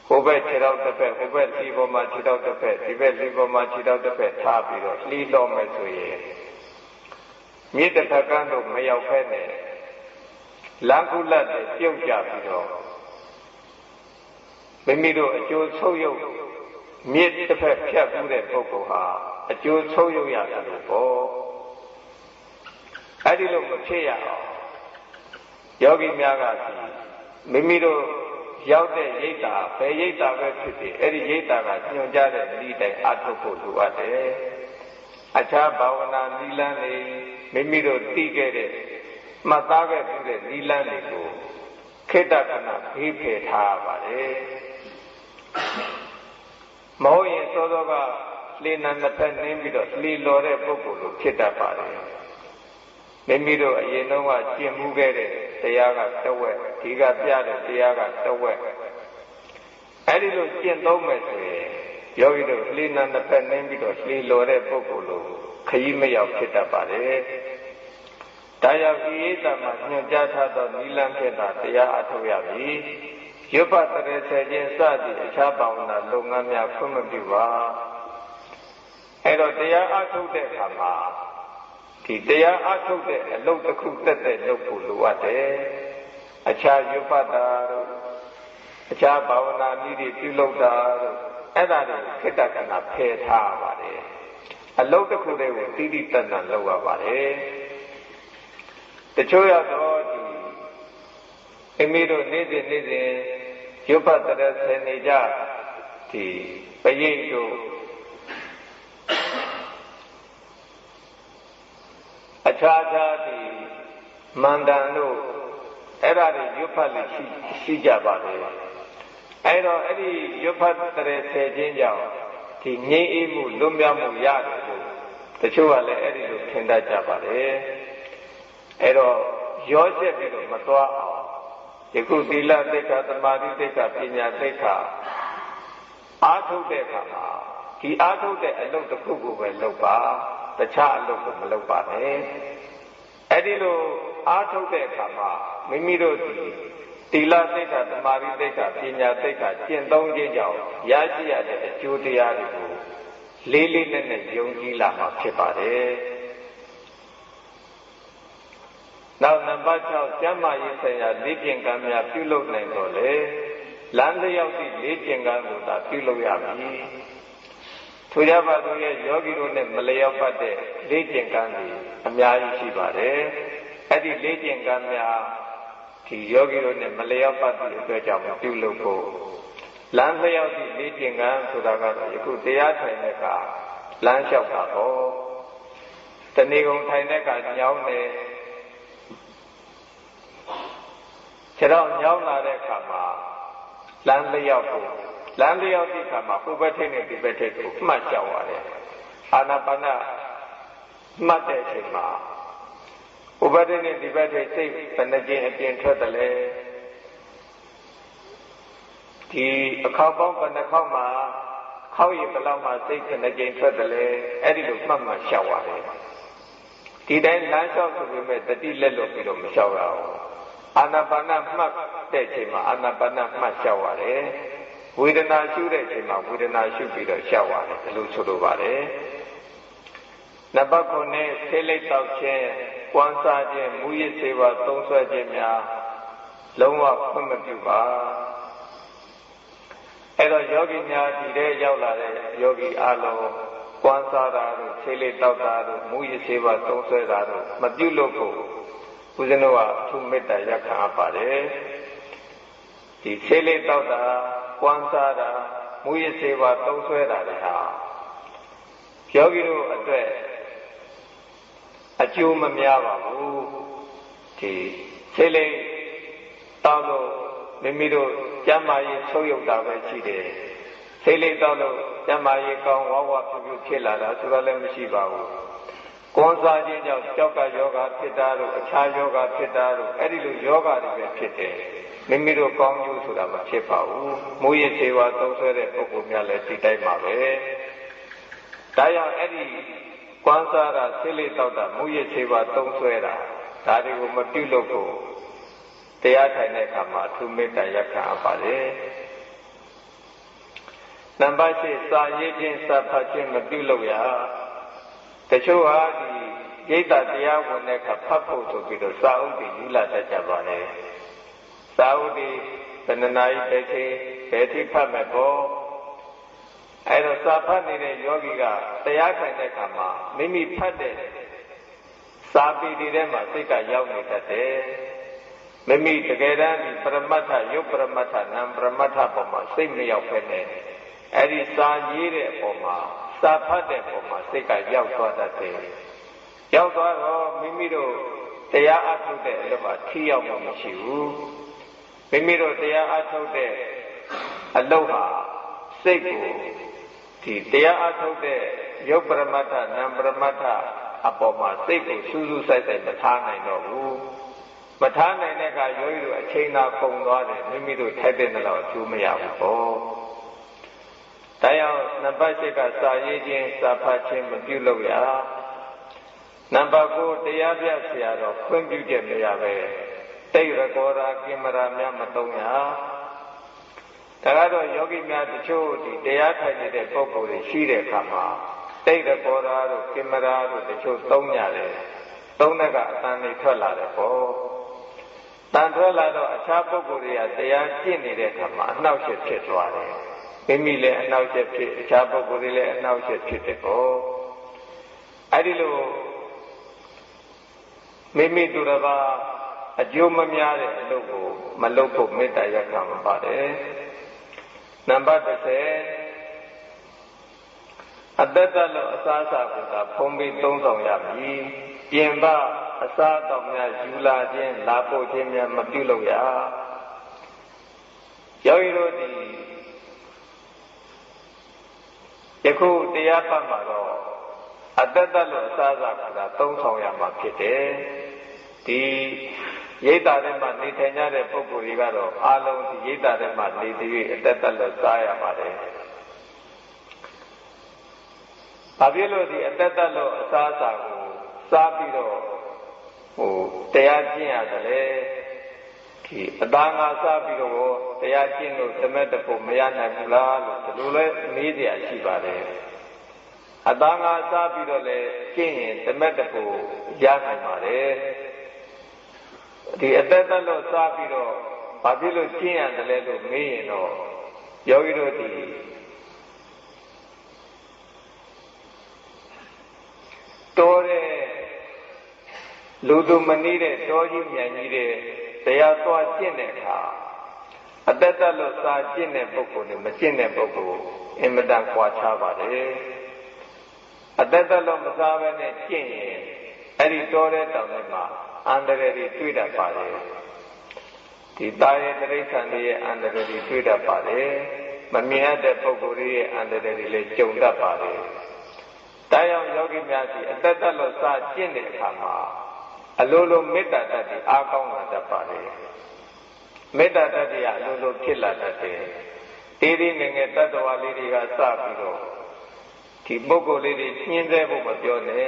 ဟိုဘက်ခြေထောက်တစ်ဖက်ဟိုဘက်လှေပေါ်မှာခြေထောက်တစ်ဖက်ဒီဘက်လှေပေါ်မှာခြေထောက်တစ်ဖက်ထားပြီးတော့လှေတော်မယ်ဆိုရင်မြစ်တစ်ဖက်ကန်းတော့မရောက်ဖက်နဲ့လမ်းကူလက်တွေပြုတ်ကြပြီးတော့မိမိတို့အကျိုးဆုပ်ယုပ်မြစ်တစ်ဖက်ဖြတ်ကူးတဲ့ပုဂ္ဂိုလ်ဟာအကျိုးဆုပ်ယုပ်ရတယ်လို့ပေါ့အဲ့ဒီလိုမဖြစ်ရအောင်ယောဂီများကမိမိတို့ရောက်တဲ့ရိတ်တာဘယ်ရိတ်တာပဲဖြစ်ဖြစ်အဲ့ဒီရိတ်တာကညွှန်ကြားတဲ့ဤတိုင်အထုတ်ဖို့လိုအပ်တယ်အခြားဘာဝနာနိလန်းတွေမိမိတို့သိခဲ့တဲ့မှတ်သားခဲ့ပြီးတဲ့နိလန်းတွေကိုခေတ္တခဏဖေးဖယ်ထားပါတယ်မဟုတ်ရင်စောစောကလေနံနှစ်ဖက်နင်းပြီးတော့လှီလော်တဲ့ပုဂ္ဂိုလ်လိုဖြစ်တတ်ပါတယ်မိမိတို့အရင်တော့ကကျင့်မှုခဲ့တဲ့တရားကတဝက်ဒီကပြတဲ့တရားကတဝက်အဲ့ဒီလိုကျင့်သုံးမယ်ဆိုရင်ယောဂီတို့လှီနံနှစ်ဖက်နင်းပြီးတော့လှီလော်တဲ့ပုဂ္ဂိုလ်လိုခရီးမရောက်ဖြစ်တတ်ပါတယ်ဒါကြောင့်ဤဣတ္တမှာညွှန်ကြားထားသောနိလန်းဖြစ်တာတရားအထုတ်ရမည်ရွတ်ဖတ်တဲ့ဆယ်ခြင်းစသည့်အခြားဘာဝနာလုပ်ငန်းများဖွင့်မပြုပါအဲ့တော့တရားအထုတ်တဲ့အခါမှာဒီတရားအထုတ်တဲ့အလုပ်တစ်ခုတက်တက်လုပ်ဖို့လိုအပ်တယ်အခြားရွတ်ဖတ်တာတို့အခြားဘာဝနာနည်းတွေပြုလုပ်တာတို့အဲ့ဒါတွေခေတ္တကဏဖယ်ထားပါတယ်အလုပ်တစ်ခုတည်းကိုတိတိတတ်တတ်လုပ်ရပါတယ်တချို့ရတော့ဒီအမိတို့နေ့စဉ်ရွတ်ဖတ်တဲ့ဆယ်နေကြဒီပရိတ်တို့အခြားဒီမန္တန်တို့အဲ့ဒါတွေရွတ်ဖတ်လို့ရှိကြပါလေအဲ့တော့အဲ့ဒီရွတ်ဖတ်တဲ့ဆယ်ခြင်းကြောင့်ဒီငြိမ်းအေးမှုလွတ်မြောက်မှုရတယ်လို့တချို့ကလည်းအဲ့ဒီလိုထင်တတ်ကြပါလေအဲ့တော့ရောချက်ပြီးတော့မသွားအောင်ယခုသီလသိက္ခာသမာဓိသိက္ခာပညာသိက္ခာအားထုတ်တဲ့အခါမှာဒီအားထုတ်တဲ့အလုပ်တစ်ခုကိုပဲလုပ်ပါတခြားအလုပ်ကိုမလုပ်ပါနဲ့အဲ့ဒီလိုအားထုတ်တဲ့အခါမှာမိမိတို့ဒီသီလသိက္ခာသမာဓိသိက္ခာပညာသိက္ခာကျင့်သုံးခြင်းကြောင့်ရရှိရတဲ့အကျိုးတရားတွေကိုလေးလေးနက်နက်ယုံကြည်လာမှာဖြစ်ပါတယ်နောက်နံပါတ်6ကျမ်းမာရေးဆိုင်ရာလေ့ကျင့်ခန်းများပြုလုပ်နိုင်တော့လေလမ်းလျောက်သည့်လေ့ကျင့်ခန်းကိုသာပြုလုပ်ရမည်ထိုကြပါသူရဲ့ယောဂီတို့နဲ့မလျောက်ပတ်တဲ့လေ့ကျင့်ခန်းတွေအများကြီးရှိပါတယ်အဲ့ဒီလေ့ကျင့်ခန်းများဒီယောဂီတို့နဲ့မလျောက်ပတ်တဲ့အတွက်ကြောင့်ပြုလုပ်ဖို့လမ်းလျောက်သည့်လေ့ကျင့်ခန်းဆိုတာကတော့ယခုတရားထိုင်တဲ့အခါလမ်းလျှောက်တာပေါ့တဏီကုံထိုင်တဲ့အခါညောင်းတယ်ခြေတော့ညောင်းလာတဲ့အခါမှာလမ်းလျောက်ဖို့လမ်းလျောက်တဲ့အခါမှာဟိုဘက်ထိပ်နဲ့ဒီဘက်ထိပ်ကိုမှတ်လျှောက်ရတယ်အာနာပါနမှတ်တဲ့အချိန်မှာဟိုဘက်ထိပ်နဲ့ဒီဘက်ထိပ်စိတ်ဘယ်နှကြိမ်အပြင်ထွက်တယ်လဲဒီအခေါက်ပေါင်းဘယ်နှခေါက်မှာခေါက်ရည်ဘယ်လောက်မှစိတ်ဘယ်နှကြိမ်ထွက်တယ်လဲအဲ့ဒီလိုမှတ်မှလျှောက်ရတယ်ဒီတိုင်းလမ်းလျှောက်ဆိုပေမဲ့တတိလက်လွတ်ပြီးတော့မလျှောက်ရအောင်အာနာပါနမှတ်တဲ့အချိန်မှာအာနာပါနမှတ်လျှောက်ရတယ် ဝေဒနာရှုတဲ့အချိန်မှာဝေဒနာရှုပြီးတော့ရှောက်ရတယ်ဒီလိုဆိုလိုပါတယ်နံပါတ်9ဆေးလိပ်တောက်ခြင်းကွမ်းစားခြင်းမူရစ်စေဝါသုံးဆွဲခြင်းများလုံးဝခွင့်မပြုပါအဲ့တော့ယောဂီများဒီထဲရောက်လာတဲ့ယောဂီအလုံးကွမ်းစားတာတို့ဆေးလိပ်တောက်တာတို့မူရစ်စေဝါသုံးဆွဲတာတို့မပြုလို့ကိုဦးဇင်းတို့ကအထူးမေတ္တာရပ်ခံအပ်ပါတယ်ဒီဆေးလိပ်တောက်တာကွမ်းစားတာမူရစ်စေဝါသုံးဆွဲတာတွေဟာယောဂီတို့အတွက်အကျိုးမများပါဘူးဒီဆေးလိပ်တောက်လို့မိမိတို့ကျန်းမာရေးဆုပ်ယုပ်တာပဲရှိတယ်ဆေးလိပ်တောက်လို့ကျန်းမာရေးကောင်းဝဝဖြူဖြူဖြစ်လာတာဆိုတော့လည်းမရှိပါဘူးကွန်စားခြင်းကြောင့်ကြောက်ကယောဂဖြစ်တာတို့အခြားယောဂဖြစ်တာတို့အဲ့ဒီလိုယောဂတွေပဲဖြစ်တယ်မိမိတို့ကောင်းကျိုးဆိုတာမဖြစ်ပါဘူးမူရစ်စေဝါသုံးဆွဲတဲ့ပုဂ္ဂိုလ်များလည်းဒီတိုင်းပါပဲဒါကြောင့်အဲ့ဒီကွမ်းစားတာဆေးလိပ်တောက်တာမူရစ်စေဝါသုံးဆွဲတာဒါတွေကိုမပြုလုပ်ဖို့တရားထိုင်တဲ့အခါမှာအထူးမေတ္တာရပ်ခံအပ်ပါတယ်နံပါတ်8စာရေးခြင်းစာဖတ်ခြင်းမပြုလုပ်ရတချို့ဟာဒီရိတ်တာတရားဝင်တဲ့အခါဖတ်ဖို့ဆိုပြီးတော့စာအုပ်တွေယူလာတတ်ကြပါတယ်စာအုပ်တွေဘယ်နှနာရီပဲချိန်ဘယ်ထိဖတ်မယ်ပေါ့အဲ့တော့စာဖတ်နေတဲ့ယောဂီကတရားထိုင်တဲ့အခါမှာမိမိဖတ်တဲ့စာပေတွေထဲမှာစိတ်ကရောက်နေတတ်တယ်မိမိတကယ်တမ်းဒီပရမတ္ထယုတ်ပရမတ္ထနာမ်ပရမတ္ထပေါ်မှာစိတ်မရောက်ပဲနဲ့အဲ့ဒီစာရေးတဲ့အပေါ်မှာစာဖတ်တဲ့ပုံမှာစိတ်ကရောက်သွားတတ်တယ်။ရောက်သွားတော့မိမိတို့တရားအထုတ်တဲ့အလုပ်မှာထိရောက်မှုမရှိဘူး။မိမိတို့တရားအထုတ်တဲ့အလုပ်ဟာစိတ်ကိုဒီတရားအထုတ်တဲ့ယုတ်ပရမတ္ထနာမ်ပရမတ္ထအပေါ်မှာစိတ်ကိုစူးစူးဆိုင်ဆိုင်မထားနိုင်တော့ဘူး။မထားနိုင်တဲ့အခါယောဂီတို့အချိန်သာကုန်သွားတယ်မိမိတို့ထိုက်တဲ့လောက်အကျိုးမရဘူးပေါ့။တရားနံပါတ်7ကစာရေးခြင်းစာဖတ်ခြင်းမပြုလုပ်ရနံပါတ်9တရားပြဆရာတော်ခွင့်ပြုချက်မရပဲတိတ်ရကောရာကင်မရာများမသုံးရဒါကတော့ယောဂီများတချို့ဒီတရားထိုင်နေတဲ့ပုဂ္ဂိုလ်တွေရှိတဲ့အခါမှာတိတ်ရကောရာတို့ကင်မရာတို့တချို့သုံးရတယ်သုံးတဲ့ကအတန်တွေထွက်လာတယ်ပေါ့တန်ထွက်လာတော့အခြားပုဂ္ဂိုလ်တွေကတရားကျင့်နေတဲ့အခါမှာအနှောက်အယှက်ဖြစ်သွားတယ်မိမိလည်းအနှောက်အယှက်ဖြစ်အခြားပုဂ္ဂိုလ်တွေလည်းအနှောက်အယှက်ဖြစ်တယ်ပေါ့အဲ့ဒီလိုမိမိတို့တစ်ပါးအကျိုးမများတဲ့အလုပ်ကိုမလုပ်ဖို့မေတ္တာရပ်ခံပါတယ်နံပါတ်10အတ္တတလို့အစားအစာကိုဖုံးပြီးသုံးဆောင်ရမည်ပြင်ပအစားအသောက်များယူလာခြင်းလာပို့ခြင်းများမပြုလုပ်ရယောဂီတို့ဒီယခုတရားပတ်မှာတော့အတ္တတလို့အစားအစာကသုံးဆောင်ရမှာဖြစ်တယ်ဒီရိတ်တာထဲမှာနေထိုင်ကြတဲ့ပုဂ္ဂိုလ်တွေကတော့အာလုံးဒီရိတ်တာထဲမှာနေသေး၍အတ္တတလို့စားရပါတယ်ဘာဖြစ်လို့ဒီအတ္တတလို့အစားအစာကိုစားပြီးတော့တရားကျင့်ရတယ်လေဒီအသားငါစားပြီးတော့တရားကျင့်လို့ဓမ္မတဖို့မရနိုင်ဘူးလားလို့ဒီလိုလဲမေးကြရရှိပါတယ်အသားငါစားပြီးတော့လေကျင့်ရင်ဓမ္မတဖို့ရနိုင်ပါတယ်ဒီအတ္တတလို့စားပြီးတော့ဘာဖြစ်လို့ကျင့်ရတယ်လဲလို့မေးရင်တော့ယောဂီတို့ဒီတော်တဲ့လူသူမနည်းတဲ့တောကြီးမြန်ကြီးတဲ့တရားသွားကျင့်တဲ့အခါအတ္တတလို့စာကျင့်တဲ့ပုဂ္ဂိုလ်နဲ့မကျင့်တဲ့ပုဂ္ဂိုလ်အင်မတန်ကွာခြားပါတယ်အတ္တတလို့မစားဘဲနဲ့ကျင့်ရင်အဲ့ဒီတောတဲ့တောင်ထဲမှာအန္တရာယ်တွေတွေ့တတ်ပါတယ်ဒီတာရဲ့တိရစ္ဆာန်တွေရဲ့အန္တရာယ်တွေတွေ့တတ်ပါတယ်မမြင်ရတဲ့ပုဂ္ဂိုလ်တွေရဲ့အန္တရာယ်တွေလည်းကြုံတတ်ပါတယ်တရားယောဂီများစီအတ္တတလို့စာကျင့်တဲ့အခါမှာအလိုလိုမေတ္တာတတ်ပြီးအားကောင်းလာတတ်ပါတယ်မေတ္တာတတ်ပြီးအလိုလိုဖြစ်လာတတ်တယ်ဒီဒီငယ်တတ္တဝါလေးတွေကစပြီးတော့ဒီပုဂ္ဂိုလ်လေးတွေညှင်းဆဲဖို့မပြောနဲ့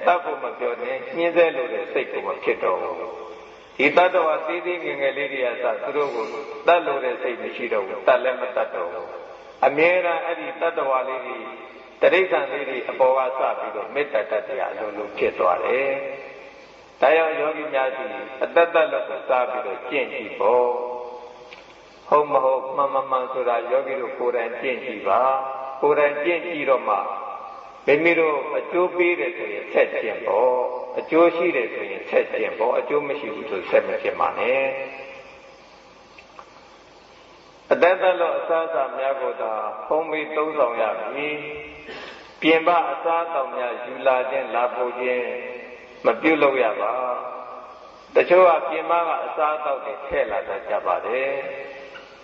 တတ်ဖို့မပြောနဲ့ညှင်းဆဲလို့တဲ့စိတ်ကိုမဖြစ်တော့ဘူး ဒီတတ္တဝါသေးသေးငယ်ငယ်လေးတွေကစသူတို့ကိုတတ်လို့တဲ့စိတ်မရှိတော့ဘူးတတ်လည်းမတတ်တော့ဘူးအမြဲတမ်းအဲ့ဒီတတ္တဝါလေးတွေတိရစ္ဆာန်လေးတွေအပေါ်ကစပြီးတော့မေတ္တာတတ်တရားအလုံးလုံးဖြစ်သွားတယ်။ဒါကြောင့်ယောဂီများသည်အတ္တတလို့ကိုစပြီးတော့ကျင့်ကြည့်ဖို့ဟုတ်မဟုတ်မှန်မှန်ဆိုတာယောဂီတို့ကိုယ်တိုင်ကျင့်ကြည့်ပါကိုယ်တိုင်ကျင့်ကြည့်တော့မှမိမိတို့အကျိုးပေးတယ်ဆိုရင်ဆက်ကျင့်ဖို့အကျိုးရှိတယ်ဆိုရင်ဆက်ကျင့်ဖို့အကျိုးမရှိဘူးဆိုဆက်မကျင့်ပါနဲ့အတ္တတလို့အစားအစာများကိုသာဖုံးပြီးသုံးဆောင်ရမည်ပြင်ပအစားအသောက်များယူလာခြင်းလာပို့ခြင်းမပြုလုပ်ရပါတချို့ကပြင်ပကအစားအသောက်တွေထည့်လာတတ်ကြပါတယ်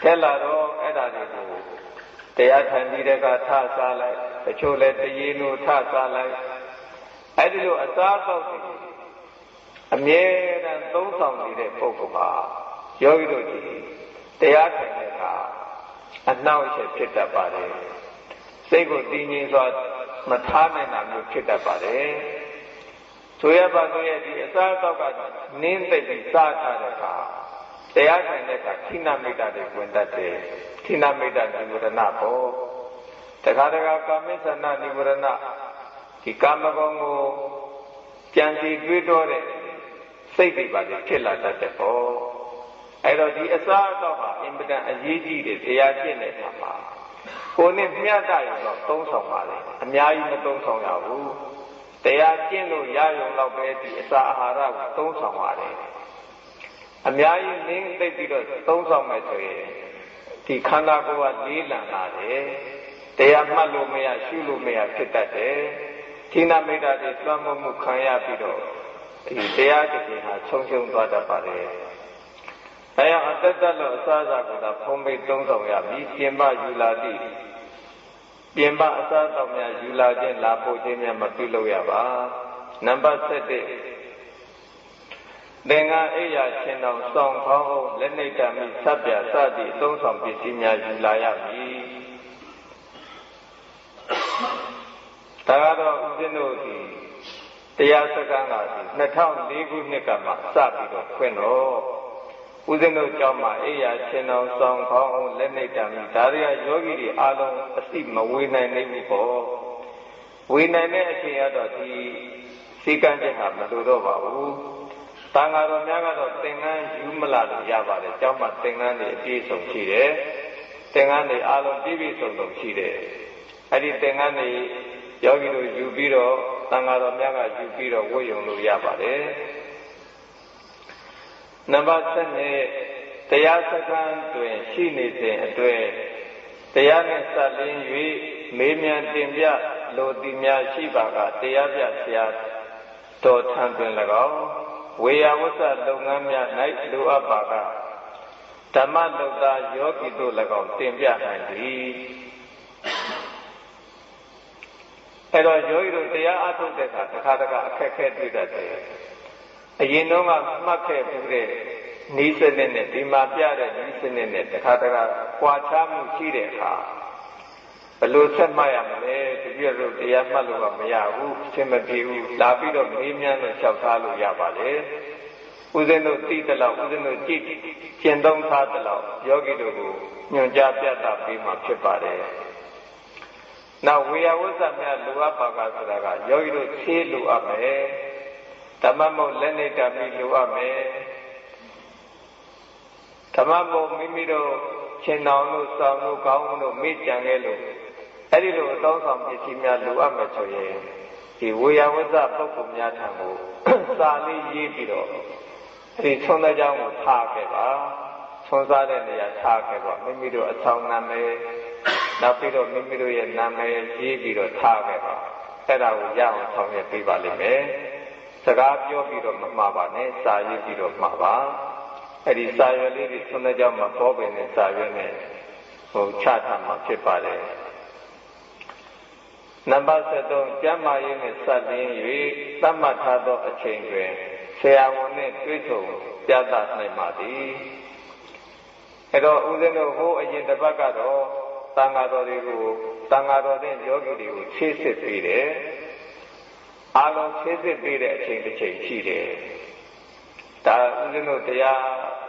ထည့်လာတော့အဲ့ဒါတွေကိုတရားထိုင်ပြီးတဲ့ကထစားလိုက်တချို့လည်းတရေလိုထစားလိုက်အဲ့ဒီလိုအစားအသောက်တွေအမြဲတမ်းသုံးဆောင်နေတဲ့ပုဂ္ဂိုလ်ဟာယောဂီတို့ကြီးတရားထိုင်တဲ့အခါအနှောင့်အယှက်ဖြစ်တတ်ပါတယ်စိတ်ကိုတည်ငြိမ်စွာမထားနိုင်တာမျိုးဖြစ်တတ်ပါတယ်ဆိုရပါဆိုရဲ့ဒီအစားအသောက်ကနင်းသိပ်ပြီးစားထားတဲ့အခါတရားထိုင်တဲ့အခါခိနမိတ်တာတွေဝင်တတ်တယ်ခိနမိတ်တာနိဝရဏပေါ့တခါတခါကာမိသနာနိဝရဏဒီကာမဂုဏ်ကိုကြံစီတွေးတောတဲ့စိတ်တွေပါလေဖြစ်လာတတ်တဲ့ပေါ့အဲ့တော့ဒီအစားအသောက်ဟာအင်မတန်အရေးကြီးတယ်တရားကျင့်တဲ့အခါမှာကိုယ်နဲ့မျှတရင်တော့သုံးဆောင်ပါလေအများကြီးမသုံးဆောင်ရဘူးတရားကျင့်လို့ရရုံတော့ပဲဒီအစာအာဟာရကိုသုံးဆောင်ရတယ်အများကြီးနင်းသိပြီးတော့သုံးဆောင်မယ်ဆိုရင်ဒီခန္ဓာကိုယ်ကလေးလံလာတယ်တရားမှတ်လို့မရရှုလို့မရဖြစ်တတ်တယ်ဌိနမိတ်တာတွေသွမ်းမှုခံရပြီးတော့ဒီတရားတစ်ချိန်ဟာဆုံးရှုံးသွားတတ်ပါတယ်အဲရအတ္တတလို့အစားအစာကိုသာဖုံးပြီးသုံးဆောင်ရပြီပြင်ပယူလာသည့်ပြင်ပအစားအသောက်များယူလာခြင်းလာပို့ခြင်းများမပြုလုပ်ရပါနံပါတ်7သင်္ကန်းအိယာရှင်တော်စောင့်ခေါင်းအုပ်လက်နှိပ်တမိဆပ်ပြစသည့်အသုံးဆောင်ပစ္စည်းများယူလာရမည်ဒါကတော့ဦးဇင်းတို့ဒီတရားစကားက2004ခုနှစ်ကမှစပြီးတော့ဖွင့်တော့ဦးဇင်းတို့ကျောင်းမှာအိယာရှင်တော်စောင့်ခေါင်းအုပ်လက်နှိပ်တမိဒါတွေကယောဂီတွေအားလုံးအသိမဝေနိုင်နိုင်ဘူးပေါ့ဝေနိုင်တဲ့အချိန်ကတော့ဒီစီကံချက်ဟာမလိုတော့ပါဘူးတန်ဃာတော်များကတော့သင်္ကန်းယူမလာလို့ရပါတယ်ကျောင်းမှာသင်္ကန်းတွေအပြည့်စုံရှိတယ်သင်္ကန်းတွေအားလုံးပြည့်ပြည့်စုံစုံရှိတယ်အဲ့ဒီသင်္ကန်းတွေယောဂီတို့ယူပြီးတော့တန်ဃာတော်များကယူပြီးတော့ဝတ်ယုံလို့ရပါတယ်နံပါတ်7တရားစခန်းတွင်ရှိနေစဉ်အတွင်းတရားနှင့်စပ်လင်း၍မေးမြန်းတင်ပြလိုသည်များရှိပါကတရားပြဆရာတော်ထံတွင်၎င်းဝေယဝစ္စလုပ်ငန်းများ၌လိုအပ်ပါကဓမ္မလုတ်သားယောဂီတို့၎င်းတင်ပြနိုင်သည်အဲ့တော့ယောဂီတို့တရားအထုတ်တဲ့အခါတစ်ခါတခါအခက်ခဲတွေ့တတ်တယ်အရင်တော့ကမှတ်ခဲ့ဘူးတဲ့ဤစနစ်နဲ့ဒီမှာပြတဲ့ဤစနစ်နဲ့တစ်ခါတခါကွာခြားမှုရှိတဲ့အခါဘယ်လိုဆက်မှတ်ရမလဲတပြည့်လို့တရားမှတ်လို့ကမရဘူးအချိန်မပြေဘူးလာပြီးတော့မေးမြန်းလို့လျှောက်ထားလို့ရပါလေဦးဇင်းတို့သိတဲ့လောက်ဦးဇင်းတို့ကြည့်ကျင့်သုံးထားတဲ့လောက်ယောဂီတို့ကိုညွှန်ကြားပြသပေးမှဖြစ်ပါတယ်နောက်ဝေယဝစ္စများလိုအပ်ပါကဆိုတာကယောဂီတို့ဆေးလိုအပ်မယ်ဓမ္မမို့လက်နေတမိလိုအပ်မယ်ဓမ္မမို့မိမိတို့ရှင်တော်တို့စောင်းတို့ခေါင်းတို့မိကြံခဲ့လို့အဲ့ဒီလိုအသောဆောင်ပစ္စည်းများလိုအပ်မယ်ဆိုရင်ဒီဝေယဝစ္စပုဂ္ဂိုလ်များထံကိုစာလေးရေးပြီးတော့အဲ့ဒီသုံးတဲ့ကြောင်းကိုထားခဲ့ပါသုံးစားတဲ့နေရာထားခဲ့ပါမိမိတို့အဆောင်နာမည်နောက်ပြီးတော့မိမိတို့ရဲ့နာမည်ရေးပြီးတော့ထားခဲ့ပါအဲ့ဒါကိုရအောင်ဆောင်ရွက်ပေးပါလိမ့်မယ်စကားပြောပြီးတော့မမှားပါနဲ့စာရေးပြီးတော့မှားပါအဲ့ဒီစာရွက်လေးတွေသုံးတဲ့ကြောင်းမှာပေါ်ပင်နဲ့စာရွက်နဲ့ချထားမှာဖြစ်ပါတယ်နံပါတ်7ကျမ်းမာရေးနဲ့စပ်လင်း၍သတ်မှတ်ထားသောအချိန်တွင်ဆရာဝန်နှင့်တွေ့ဆုံပြသနိုင်ပါသည်အဲ့တော့ဦးဇင်းတို့ဟိုအရင်တစ်ပတ်ကတော့သံဃာတော်တွေကိုသံဃာတော်တဲ့ယောဂီတွေကိုဆေးစစ်ပေးတယ် အားလုံးဆေးစစ်ပေးတဲ့အချိန်တစ်ချိန်ရှိတယ် ဒါဦးဇင်းတို့တရား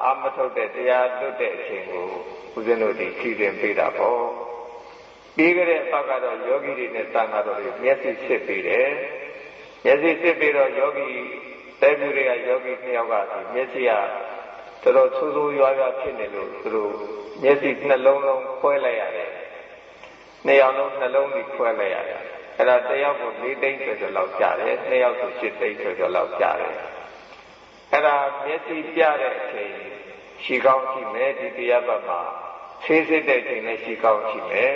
အာမထုတ်တဲ့တရားလွတ်တဲ့အချိန်ကိုဦးဇင်းတို့ဒီကြည်တင်ပေးတာပေါ့ပြီးကြတဲ့ဘက်ကတော့ယောဂီတွေနဲ့တန်ခါတော်တွေမျက်စိစစ်ပေးတယ်မျက်စိစစ်ပြီးတော့ယောဂီတဲကူတွေကယောဂီ2ယောက်ကဒီမျက်စိကတော်တော်ဆိုးဆိုးရွားရွားဖြစ်နေလို့သူတို့မျက်စိနှလုံးလုံးခွဲလိုက်ရတယ်2ယောက်လုံးနှလုံးကြီးခွဲလိုက်ရတယ်အဲ့ဒါ1ယောက်ကို4သိန်းကျော်လောက်ကျတယ်2ယောက်ကို8သိန်းကျော်လောက်ကျတယ်အဲ့ဒါမျက်စိပြတဲ့အချိန်ရှိကောင်းရှိမယ်ဒီတရားပတ်မှာဆေးစစ်တဲ့အချိန်နဲ့ရှိကောင်းရှိမယ်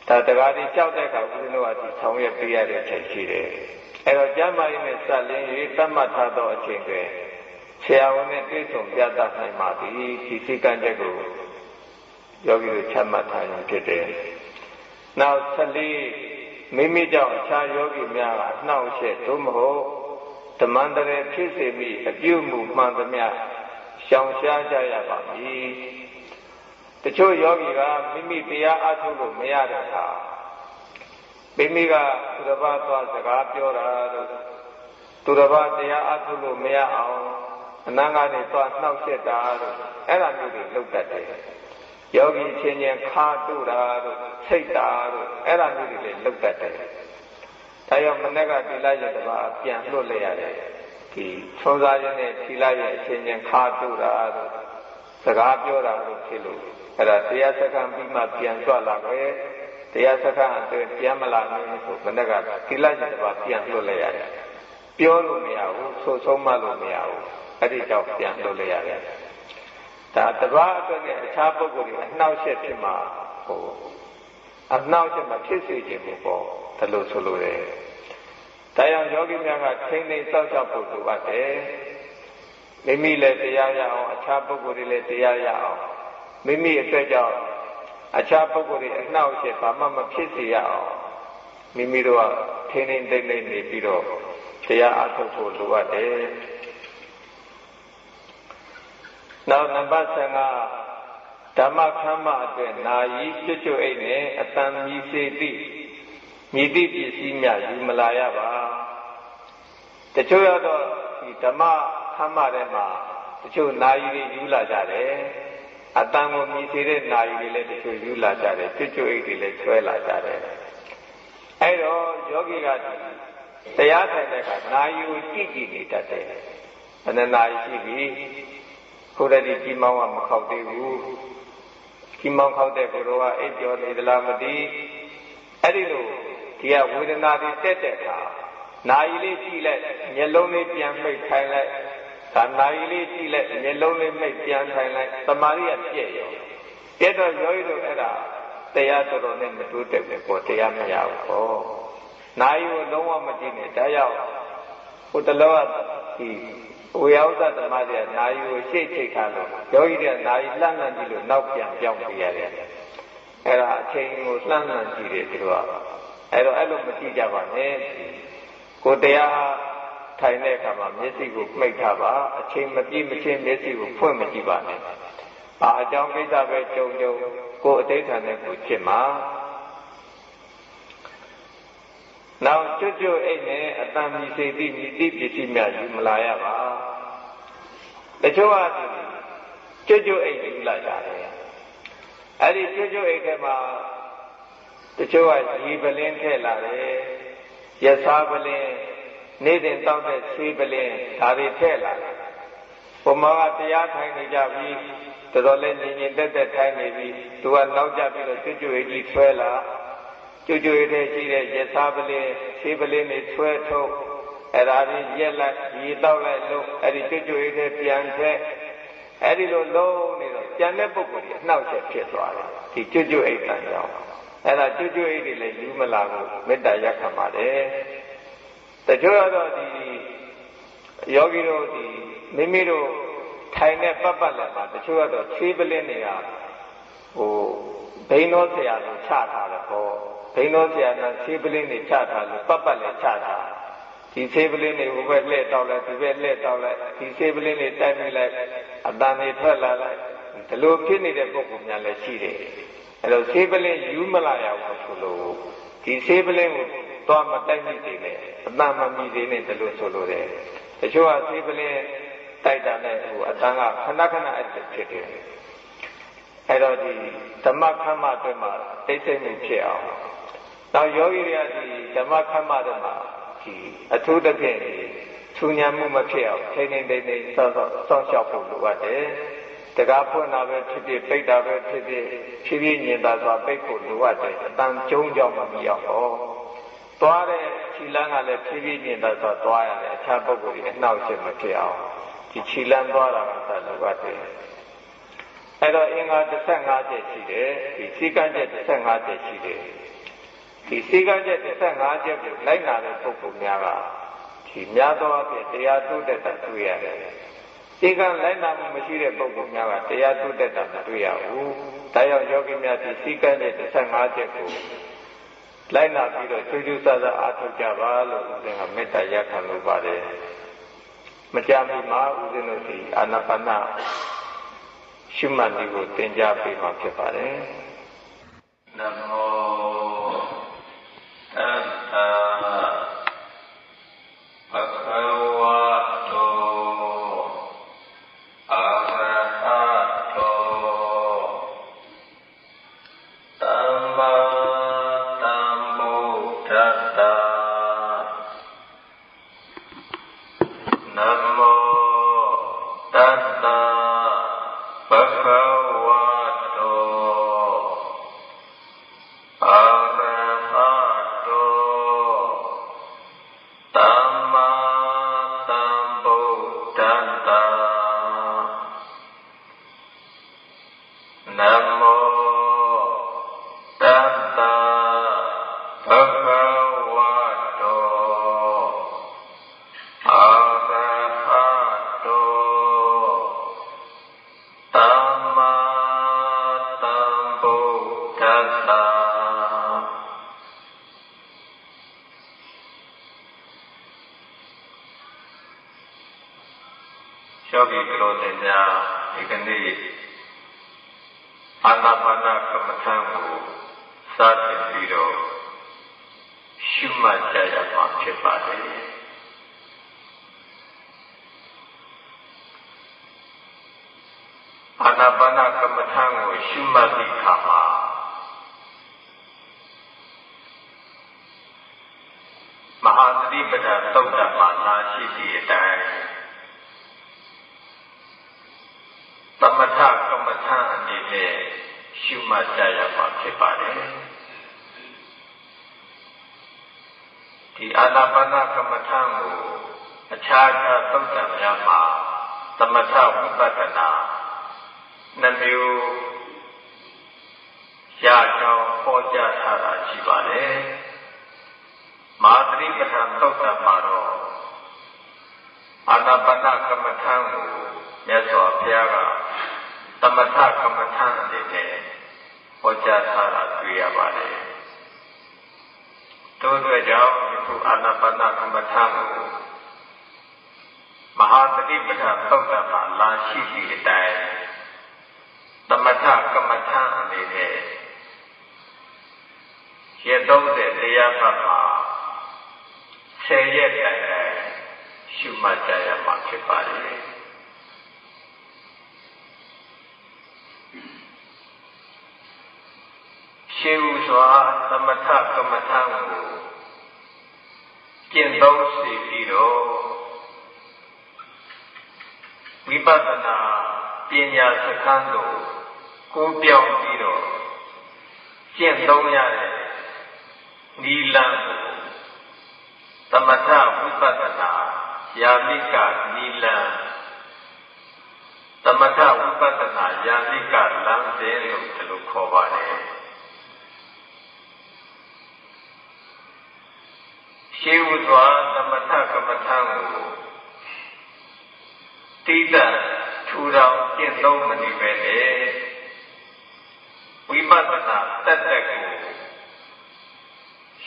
ဒါတရားတွေကြောက်တဲ့အခါဦးဇင်းတို့ကဒီဆောင်ရွက်ပေးရတဲ့အချိန်ရှိတယ်အဲ့တော့ကျမ်းမာရေးနဲ့စလင်း၍သတ်မှတ်ထားသောအချိန်တွင်ဆရာဝန်နဲ့တွေ့ဆုံပြသနိုင်ပါသည်ဒီစိတ်ကံချက်ကိုယောဂီတို့ချမှတ်ထားရင်ဖြစ်တယ်နောက်14မိမိကြောင့်အခြားယောဂီများကနှောင့်ယှက်သို့မဟုတ်ဓမ္မန္တရဖြစ်စေမိအပြုမှုမှန်သမျှရှောင်ရှားကြရပါမည်တချို့ယောဂီကမိမိတရားအထုတ်လို့မရတဲ့အခါမိမိကသူတစ်ပါးသွားစကားပြောတာတို့သူတစ်ပါးတရားအထုတ်လို့မရအောင်အနန္တကနေသွားနှောက်ယှက်တာတို့အဲ့ဒါမျိုးတွေလုပ်တတ်တယ်ယောဂီချင်းချင်းခါတူတာတို့စိတ်တာတို့အဲ့ဒါမျိုးတွေလည်းလုပ်တတ်တယ်ဒါကြောင့်မနေ့ကသီလရဲ့တပါးပြန်လွတ်လိုက်ရတယ်ဒီထုံးစားရင်းနဲ့သီလရဲ့အချင်းချင်းခါတူတာတို့စကားပြောတာတို့ဖြစ်လို့အဲ့ဒါတရားစခန်းပြီးမှပြန်ကြွလာပဲတရားစခန်းအတွင်းပြန်မလာနိုင်ဘူးဆိုမနေ့ကသီလရဲ့တပါးပြန်လွတ်လိုက်ရတယ်ပြောလို့မရဘူးဆိုဆုံးမလို့မရဘူးအဲ့ဒီကြောင့်ပြန်လွတ်လိုက်ရတယ်ဒါတပါးအတွက်နဲ့အခြားပုဂ္ဂိုလ်တွေအနှောက်အယှက်ဖြစ်မှာအနှောက်အယှက်မှာဖြစ်စေခြင်းပေါ့ဒါလို့ဆိုလိုတယ်ဒါကြောင့်ယောဂီများကထိမ့်သိမ်းစောင့်ရှောက်ဖို့လိုအပ်တယ်မိမိလည်းတရားရအောင်အခြားပုဂ္ဂိုလ်တွေလည်းတရားရအောင်မိမိအတွက်ကြောင့်အခြားပုဂ္ဂိုလ်တွေအနှောက်အယှက်ဘာမှမဖြစ်စေရအောင်မိမိတို့ကထိမ့်သိမ်းသိမ့်နေပြီးတော့တရားအထုတ်ဖို့လိုအပ်တယ်နောက်နံပါတ်15ဓမ္မခမ်းမအတွက်နာယီကျွတ်ကျွတ်အိတ်နဲ့အတန်မြည်စေသည့်မြည်သည့်ပစ္စည်းများယူမလာရပါတချို့တော့ဒီဓမ္မခမ်းမထဲမှာတချို့နာယီတွေယူလာကြတယ်အတန်ကိုမြည်စေတဲ့နာယီတွေလည်းတချို့ယူလာကြတယ်ကျွတ်ကျွတ်အိတ်တွေလည်းဆွဲလာကြတယ်အဲ့တော့ယောဂီကတရားထိုင်တဲ့အခါနာယီကိုကြည့်ကြည့်နေတတ်တယ်ဘယ်နှနာယီရှိပြီကိုယ်တည်းကြီးမောင်းကမခောက်သေးဘူးကြီးမောင်းခောက်တဲ့ကိုယ်တော်ကအိပ်ပျော်နေသလားမသိအဲ့ဒီလိုဒီကဝေဒနာတွေတက်တဲ့အခါနာယီလေးကြည့်လိုက်မျက်လုံးလေးပြန်မိတ်ထိုင်လိုက်ဒါနာယီလေးကြည့်လိုက်မျက်လုံးလေးမိတ်ပြန်ထိုင်လိုက်သမာဓိကပြည့်ရောပြည့်တော့ယောဂီတို့အဲ့ဒါတရားတော်တော်နဲ့မတိုးတက်ဘူးပေါ့တရားမရဘူးပေါ့နာယီကိုလုံးဝမကြည့်နဲ့ဒါရောက်ဟိုတလောကဒီဝေယဝသသမားတွေကနာယီကိုရှေ့ချိတ်ထားလို့ယောဂီတွေကနာယီလှမ်းလှမ်းကြည့်လို့နောက်ပြန်ပြောင်းပြရတယ်အဲ့ဒါအချိန်ကိုလှမ်းလှမ်းကြည့်တယ်သူတို့ကအဲ့တော့အဲ့လိုမကြည့်ကြပါနဲ့ကိုတရားထိုင်တဲ့အခါမှာမျက်စိကိုမှိတ်ထားပါအချိန်မပြည့်မချင်းမျက်စိကိုဖွင့်မကြည့်ပါနဲ့အကြောင်းကိစ္စပဲကြုံကိုအတိတ်ဌာနဲ့ကိုဖြစ်မှာနောက်ကျွတ်ကျွတ်အိတ်နဲ့အတန်မြည်စေသည့်မြည်သည့်ပစ္စည်းများယူမလာရပါတချို့ကကျွတ်ကျွတ်အိတ်ယူလာကြတယ်အဲ့ဒီကျွတ်ကျွတ်အိတ်ထဲမှာတချို့ကရေပလင်းထည့်လာတယ်ရစားပလင်းနေ့စဉ်တောက်တဲ့ဆေးပလင်းဒါတွေထည့်လာတယ်ဘုမောကတရားထိုင်နေကြပြီတော်တော်လေးညင်တက်တက်ထိုင်နေပြီသူကနောက်ကျပြီးတော့ကျွတ်ကျွတ်အိတ်ကြီးဆွဲလာကျွတ်ကျွတ်တဲ့ရှိတဲ့ရစားပလင်းဆေးပလင်းတွေဆွဲထုတ်အဲ့ဒါကြီးရက်လိုက်ရေတောက်လိုက်လို့အဲ့ဒီကျွတ်ကျွတ်တဲ့ပြန်ထက်အဲ့ဒီလိုလုံးနေတော့ပြန်တဲ့ပုဂ္ဂိုလ်ကြီးအနှောက်အယှက်ဖြစ်သွားတယ်ဒီကျွတ်ကျွတ်အိတ်တန်ကြောင့်အဲ့ဒါကျွတ်ကျွတ်အိတ်တွေလည်းယူမလာဘူးမေတ္တာရက်ခံပါတယ်တချို့တော့ဒီယောဂီတို့ဒီမိမိတို့ထိုင်တဲ့ပတ်ပတ်လည်းမှာတချို့တော့ဆေးပလင်းတွေကဟိုဘိန်းတော်ဆရာကိုချထားတယ်ပေါ့ဘိန်းတော်ဆရာကဆေးပလင်းတွေချထားလို့ပတ်ပတ်လည်းချထားဒီဆေးပလင်းတွေဟိုဘက်လှည့်တောက်လိုက်ဒီဘက်လှည့်တောက်လိုက်ဒီဆေးပလင်းတွေတိုက်ပြီးလိုက်အတန်တွေထွက်လာလိုက်ဒီလိုဖြစ်နေတဲ့ပုဂ္ဂိုလ်များလည်းရှိတယ်အဲ့တော့ဆေးပလင်းယူမလာရဘူးဆိုလို့ဒီဆေးပလင်းကိုသွားမတိုက်မိသေးနဲ့အတန်မမိသေးနဲ့ဒီလိုဆိုလို့တယ် ချို့ကသေပလင်းတိုက်တာနဲ့ဟိုအတန်းကခဏခဏအဲ့လိုဖြစ်တယ်အဲ့တော့ဒီဓမ္မခမ်းမအတွက်မှာတိတ်ဆိတ်မှုဖြစ်အောင်နောက်ယောဂီတွေကဒီဓမ္မခမ်းမတွေမှာဒီအထူးသဖြင့်ထူညာမှုမဖြစ်အောင်ထိန်းထိန်းသိမ်းသိမ်းစောင့်ရှောက်ဖို့လိုအပ်တယ်တကားဖွင့်တာပဲဖြစ်ဖြစ်ပိတ်တာပဲဖြစ်ဖြစ်ဖြည်းဖြည်းညင်သာစွာပိတ်ဖို့လိုအပ်တယ်အတန်ကျုံကြောင့်မမြည်အောင်ဟောသွားတဲ့ခြေလမ်းကလည်းဖြည်းဖြည်းညင်သာစွာသွားရတယ်အခြားပုဂ္ဂိုလ်တွေအနှောက်အယှက်မဖြစ်အောင်ဒီခြေလမ်းသွားတာကသာလိုအပ်တယ်အဲ့တော့အင်္ဂါ15ချက်ရှိတယ်ဒီစည်းကမ်းချက်15ချက်ရှိတယ်ဒီစည်းကမ်းချက်15ချက်ကိုလိုက်နာတဲ့ပုဂ္ဂိုလ်များကဒီများသောအားဖြင့်တရားတိုးတက်တာတွေ့ရတယ်စည်းကမ်းလိုက်နာမှုမရှိတဲ့ပုဂ္ဂိုလ်များကတရားတိုးတက်တာမတွေ့ရဘူးဒါကြောင့်ယောဂီများဒီစည်းကမ်းချက်15ချက်ကိုလိုက်နာပြီးတော့ကျိုးကျိုးဆဆအားထုတ်ကြပါလို့ဦးဇင်းကမေတ္တာရပ်ခံလိုပါတယ်မကြမီမှာဦးဇင်းတို့ဒီအာနာပါနရှုမှတ်နည်းကိုသင်ကြားပေးမှာဖြစ်ပါတယ်နမောတတ္တဘဂဝတောအရဟတောသမ္မာသမ္ဗုဒ္ဓတ္တနမောတတ္တဘဂဝတောအရဟတောသမ္မာသမ္ဗုဒ္ဓတ္တနမောတတ္တဘဂဝတောအရဟတောသမ္မာသမ္ဗုဒ္ဓတ္တယောဂီကတော်တင်များဒီကနေ့အာနာပါနကမ္မထံကိုစတင်ပြီးတော့ရှုမှတ်ကြရမှာဖြစ်ပါတယ်အာနာပါနကမ္မထံကိုရှုမှတ်တဲ့အခါမှာမဟာသတိပဋ္ဌာန်သုတ်တမှာလာရှိသည့်အတိုင်းသမထကမ္မထံအနေနဲ့ရှုမှတ်ကြရမှာဖြစ်ပါတယ်ဒီအာနာပါနကမ္မထံကိုအခြားသုတ်တများမှာသမထဝိပဿနာနှမျိုးရကြောင်းဟောကြားထားတာရှိပါတယ်မဟာသတိပဋ္ဌာန်သုတ်တမှာတော့အာနာပါနကမ္မထံကိုမြတ်စွာဘုရားကသမထကမ္မထံအနေနဲ့ဟောကြားထားတာတွေ့ရပါတယ်ထို့အတွက်ကြောင့်ဒီအာနာပါနကမ္မထံကိုမဟာသတိပဋ္ဌာန်သုတ်တမှာလာရှိသည့်အတိုင်းသမထကမ္မထံအနေနဲ့ရက်30တရားပတ်မှာ10ရက်တိုင်တိုင်ရှုမှတ်ကြရမှာဖြစ်ပါတယ်ရှင်းဥစွာသမထကမ္မထံကိုကျင့်သုံးစေပြီးတော့ဝိပဿနာပညာစခန်းသို့ကိုးပြောင်းပြီးတော့ကျင့်သုံးရတဲ့နိလန်းကိုသမထဝိပဿနာယာမိကနိလန်းသမထဝိပဿနာယာမိကလမ်းစဉ်လို့ဒီလိုခေါ်ပါတယ်ရှင်းဥစွာသမထကမ္မထံကိုတိတ္တထူထောင်ကျင့်သုံးမနေပဲလေဝိပဿနာတက်တက်ကို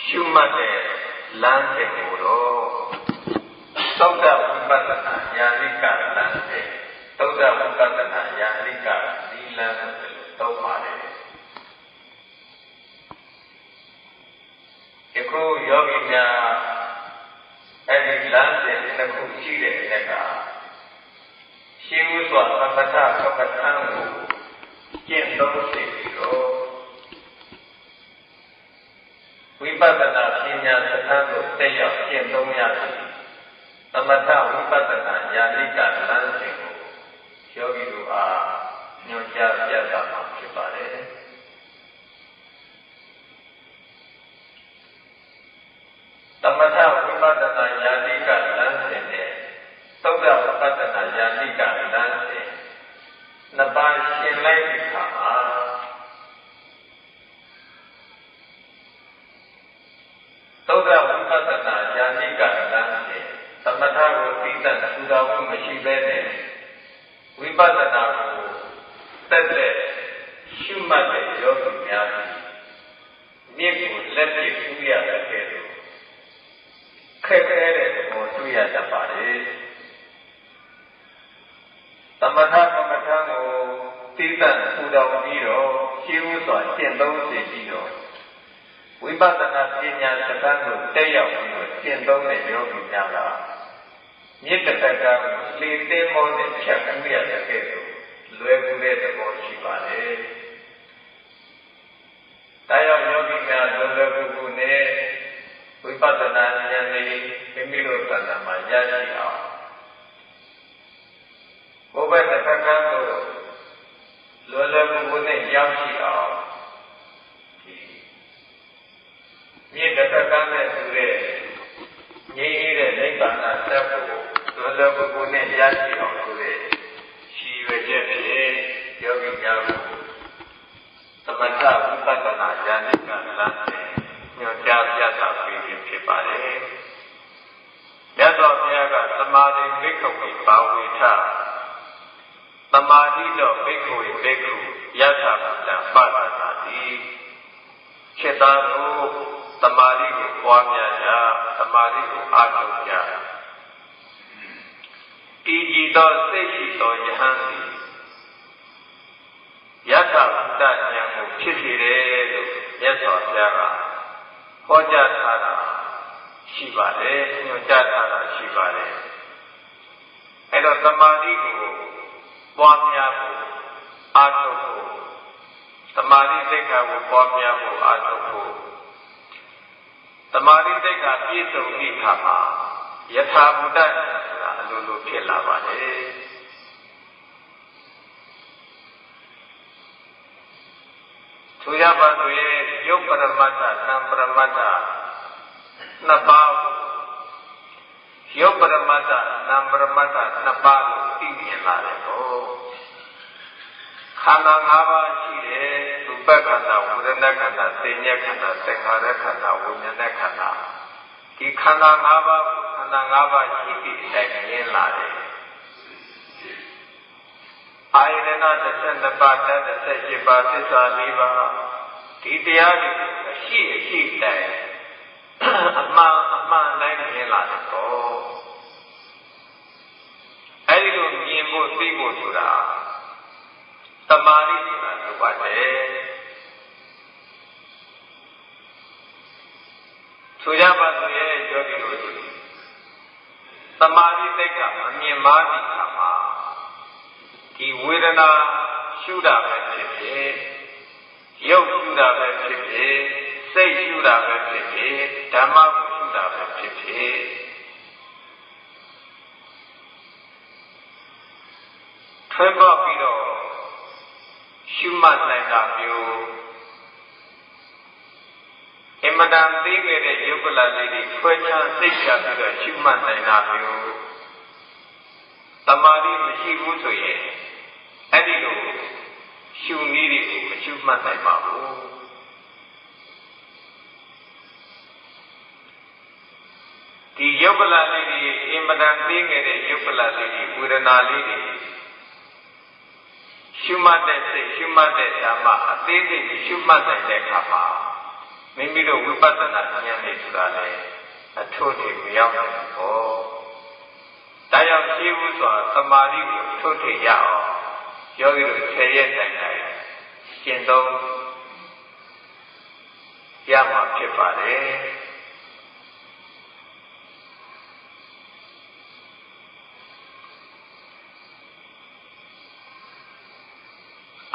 ရှုမှတ်တဲ့လမ်းစဉ်ကိုတော့သုဒ္ဓဝိပဿနာယာနိကလမ်းစဉ်သုဒ္ဓဝိပဿနာယာနိကဒီလမ်းစဉ်လို့သုံးပါတယ်ယခုယောဂီများ အဲဒီလမ်းစဉ်တစ်ခုရှိတဲ့အခါရှင်းဥစွာသမထကမ္မထံကိုကျင့်သုံးစေပြီးတော့ဝိပဿနာပညာစခန်းကိုတက်ရောက်ကျင့်သုံးရသည်သမထဝိပဿနာယာနိကလမ်းစဉ်ကိုယောဂီတို့အားညွှန်ကြားပြသမှာဖြစ်ပါတယ်သမထဝိပဿနာယာနိကလမ်းစဉ်နဲ့သုဒ္ဓဝိပဿနာယာနိကလမ်းစဉ်နှစ်ပါးရှင်းလိုက်တဲ့အခါမှာသုဒ္ဓဝိပဿနာယာနိကလမ်းစဉ်သမထကိုသိတဲ့သုဒ္ဓဝိမရှိဘဲနဲ့ဝိပဿနာကိုတက်တဲ့ရှုမှတ်တဲ့ယောဂီများမြင့်ကိုလက်ပြထူးရတဲ့ကဲ့သို့ခက်ခဲတဲ့သဘောတွေ့ရတတ်ပါလေသမထကမ္မထံကိုသိတဲ့သုဒ္ဓဝိပြီးတော့ရှင်းဥစွာကျင့်သုံးစေပြီးတော့ဝိပဿနာပညာစကားကိုတက်ရောက်ပြီးတော့ကျင့်သုံးတဲ့ယောဂီများကမြစ်တစ်ဖက်ကလေသိမောနဲ့ဖြတ်ကူးရတဲ့ကဲ့သို့လွယ်ကူတဲ့သဘောရှိပါတယ်။ဒါကြောင့်ယောဂီများလွယ်လွယ်ကူကူနဲ့ဝိပဿနာဉာဏ်လေးမိမိတို့သဏ္ဍာန်မှာရရှိအောင်ဘုဘတစ်ဖက်ကလွယ်လွယ်ကူကူနဲ့ရောက်ရှိအောင်မြစ်တစ်ဖက်ကနဲ့တူတဲ့ငြိမ်းအေးတဲ့နိဗ္ဗာန်တက်ဖို့လွယ်လွယ်ကူကူနဲ့ရရှိအောင်ဆိုတဲ့ရှိရွယ်ချက်ဖြင့်ယောဂီများကိုသမထဝိပဿနာဉာဏ်နဲ့လမ်းစဉ်ညွှန်ကြားပြသပေးခြင်းဖြစ်ပါတယ်။မြတ်စွာဘုရားကသမာဓိဘိက္ခုဘာဝေထသမာဓိတော့ဘိက္ခုဘိက္ခုယထာပတံပသနာတိခြေသားတို့သမာဓိကိုပွားများကြသမာဓိကိုအားထုတ်ကြတည်ကြည်သောစိတ်ရှိသောယဟန်သည်ယထာပတဉာဏ်ကိုဖြစ်စေတယ်လို့မြတ်စွာဘုရားကဟောကြားထားတာရှိပါတယ်ညွှန်ကြားထားတာရှိပါတယ်အဲ့တော့သမာဓိကိုပွားများဖို့အားထုတ်ဖို့သမာဓိစိတ်ဓာတ်ကိုပွားများဖို့အားထုတ်ဖို့သမာဓိစိတ်ဓာတ်ပြည့်စုံတဲ့အခါမှာယထာဘုဒ္ဓဆိုတာအလိုလိုဖြစ်လာပါတယ်သူရပါသူရဲ့ယုတ်ပရမတ္ထသံပရမတ္ထနှစ်ပါးယုတ်ပရမတ္ထသံပရမတ္ထနှစ်ပါးကိုသိမြင်လာတယ်ပေါ့ခန္ဓာ၅ပါးရှိတယ်ရူပခန္ဓာဝေဒနာခန္ဓာသင်္ညခန္ဓာသင်္ခါရခန္ဓာဝိညာဉ်ခန္ဓာဒီခန္ဓာ၅ပါးကိုခန္ဓာ၅ပါးရှိသည့်အတိုင်းမြင်လာတယ်အာယတနာ12ပါးဓာတ်18ပါးသစ္စာ4ပါးဒီတရားတွေအရှိတိုင်အမှန်တိုင်းမြင်လာတယ်ပေါ့အဲဒီလိုမြင်ဖို့သိဖို့ဆိုတာသမာဓိဆိုတာလိုပါတယ်ဆိုကြပါစို့ရဲ့ယောဂီတို့သမာဓိစိတ်ကမမြင်မာသည့်အခါမှာဒီဝေဒနာရှုတာပဲဖြစ်ဖြစ်ရုပ်ရှုတာပဲဖြစ်ဖြစ်စိတ်ရှုတာပဲဖြစ်ဖြစ်ဓမ္မကိုရှုတာပဲဖြစ်ဖြစ်ထွန်းပေါက်ပြီးတော့ရှုမှတ်နိုင်တာမျိုးအမတန်သေးခဲ့တဲ့ယုတ်ကလလေးတွေဖွယ်ချမ်းစိတ်ချပြီးတော့ရှုမှတ်နိုင်တာမျိုးသမာဓိမရှိဘူးဆိုရင်အဲ့ဒီလိုရှုနည်းတွေကိုမရှုမှတ်နိုင်ပါဘူးဒီယုတ်ကလလေးတွေအမတန်သေးခဲ့တဲ့ယုတ်ကလလေးတွေဝေဒနာလေးတွေရှုမှတ်တဲ့စိတ်ရှုမှတ်တဲ့ဓမ္မအသေးစိတ်ရှုမှတ်နိုင်တဲ့အခါမှာမိမိတို့ဝိပဿနာဉာဏ်နဲ့ဆိုတာလည်းအထို့ထိမရောက်နိုင်ဘူး။ဒါကြောင့်ရှိဘူးဆိုတာသမာဓိကိုထို့ထိရအောင်ယောဂီတို့10ရက်တိုင်တိုင်ကျင့်သုံးရမှာဖြစ်ပါတယ်။